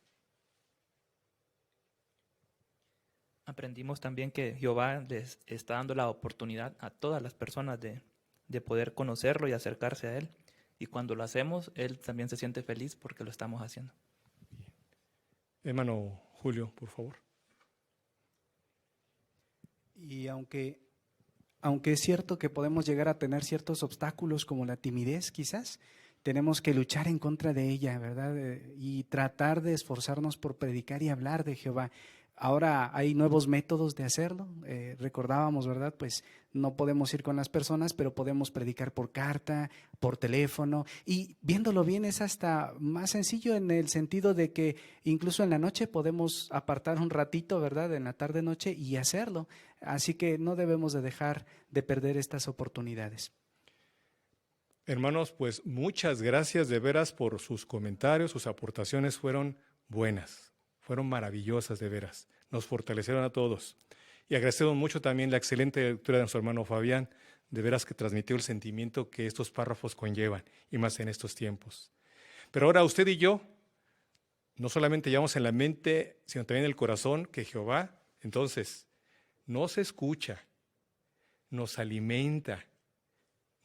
Aprendimos también que Jehová les está dando la oportunidad a todas las personas de poder conocerlo y acercarse a Él. Y cuando lo hacemos, Él también se siente feliz porque lo estamos haciendo. Bien. Hermano Julio, por favor. Y aunque es cierto que podemos llegar a tener ciertos obstáculos como la timidez, quizás, tenemos que luchar en contra de ella, ¿verdad? Y tratar de esforzarnos por predicar y hablar de Jehová. Ahora hay nuevos métodos de hacerlo. Recordábamos, ¿verdad? Pues no podemos ir con las personas, pero podemos predicar por carta, por teléfono. Y viéndolo bien es hasta más sencillo en el sentido de que incluso en la noche podemos apartar un ratito, ¿verdad? En la tarde-noche y hacerlo. Así que no debemos de dejar de perder estas oportunidades. Hermanos, pues muchas gracias de veras por sus comentarios, sus aportaciones fueron buenas. Fueron maravillosas de veras, nos fortalecieron a todos. Y agradecemos mucho también la excelente lectura de nuestro hermano Fabián, de veras que transmitió el sentimiento que estos párrafos conllevan, y más en estos tiempos. Pero ahora usted y yo, no solamente llevamos en la mente, sino también en el corazón que Jehová, entonces, nos escucha, nos alimenta,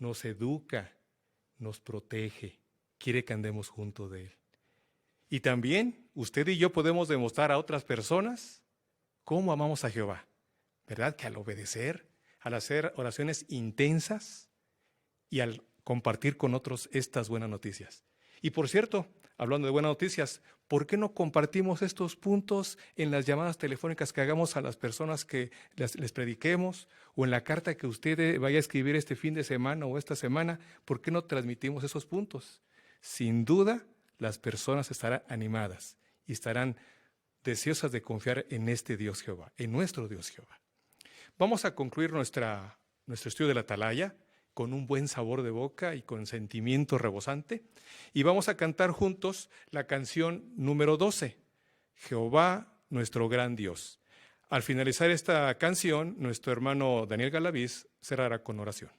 nos educa, nos protege, quiere que andemos junto de Él. Y también usted y yo podemos demostrar a otras personas cómo amamos a Jehová, ¿verdad? Que al obedecer, al hacer oraciones intensas y al compartir con otros estas buenas noticias. Y por cierto, hablando de buenas noticias, ¿por qué no compartimos estos puntos en las llamadas telefónicas que hagamos a las personas que les prediquemos, o en la carta que usted vaya a escribir este fin de semana o esta semana? ¿Por qué no transmitimos esos puntos? Sin duda, las personas estarán animadas y estarán deseosas de confiar en este Dios Jehová, en nuestro Dios Jehová. Vamos a concluir nuestro estudio de la Atalaya con un buen sabor de boca y con sentimiento rebosante, y vamos a cantar juntos la canción número 12, Jehová nuestro gran Dios. Al finalizar esta canción, nuestro hermano Daniel Galaviz cerrará con oración.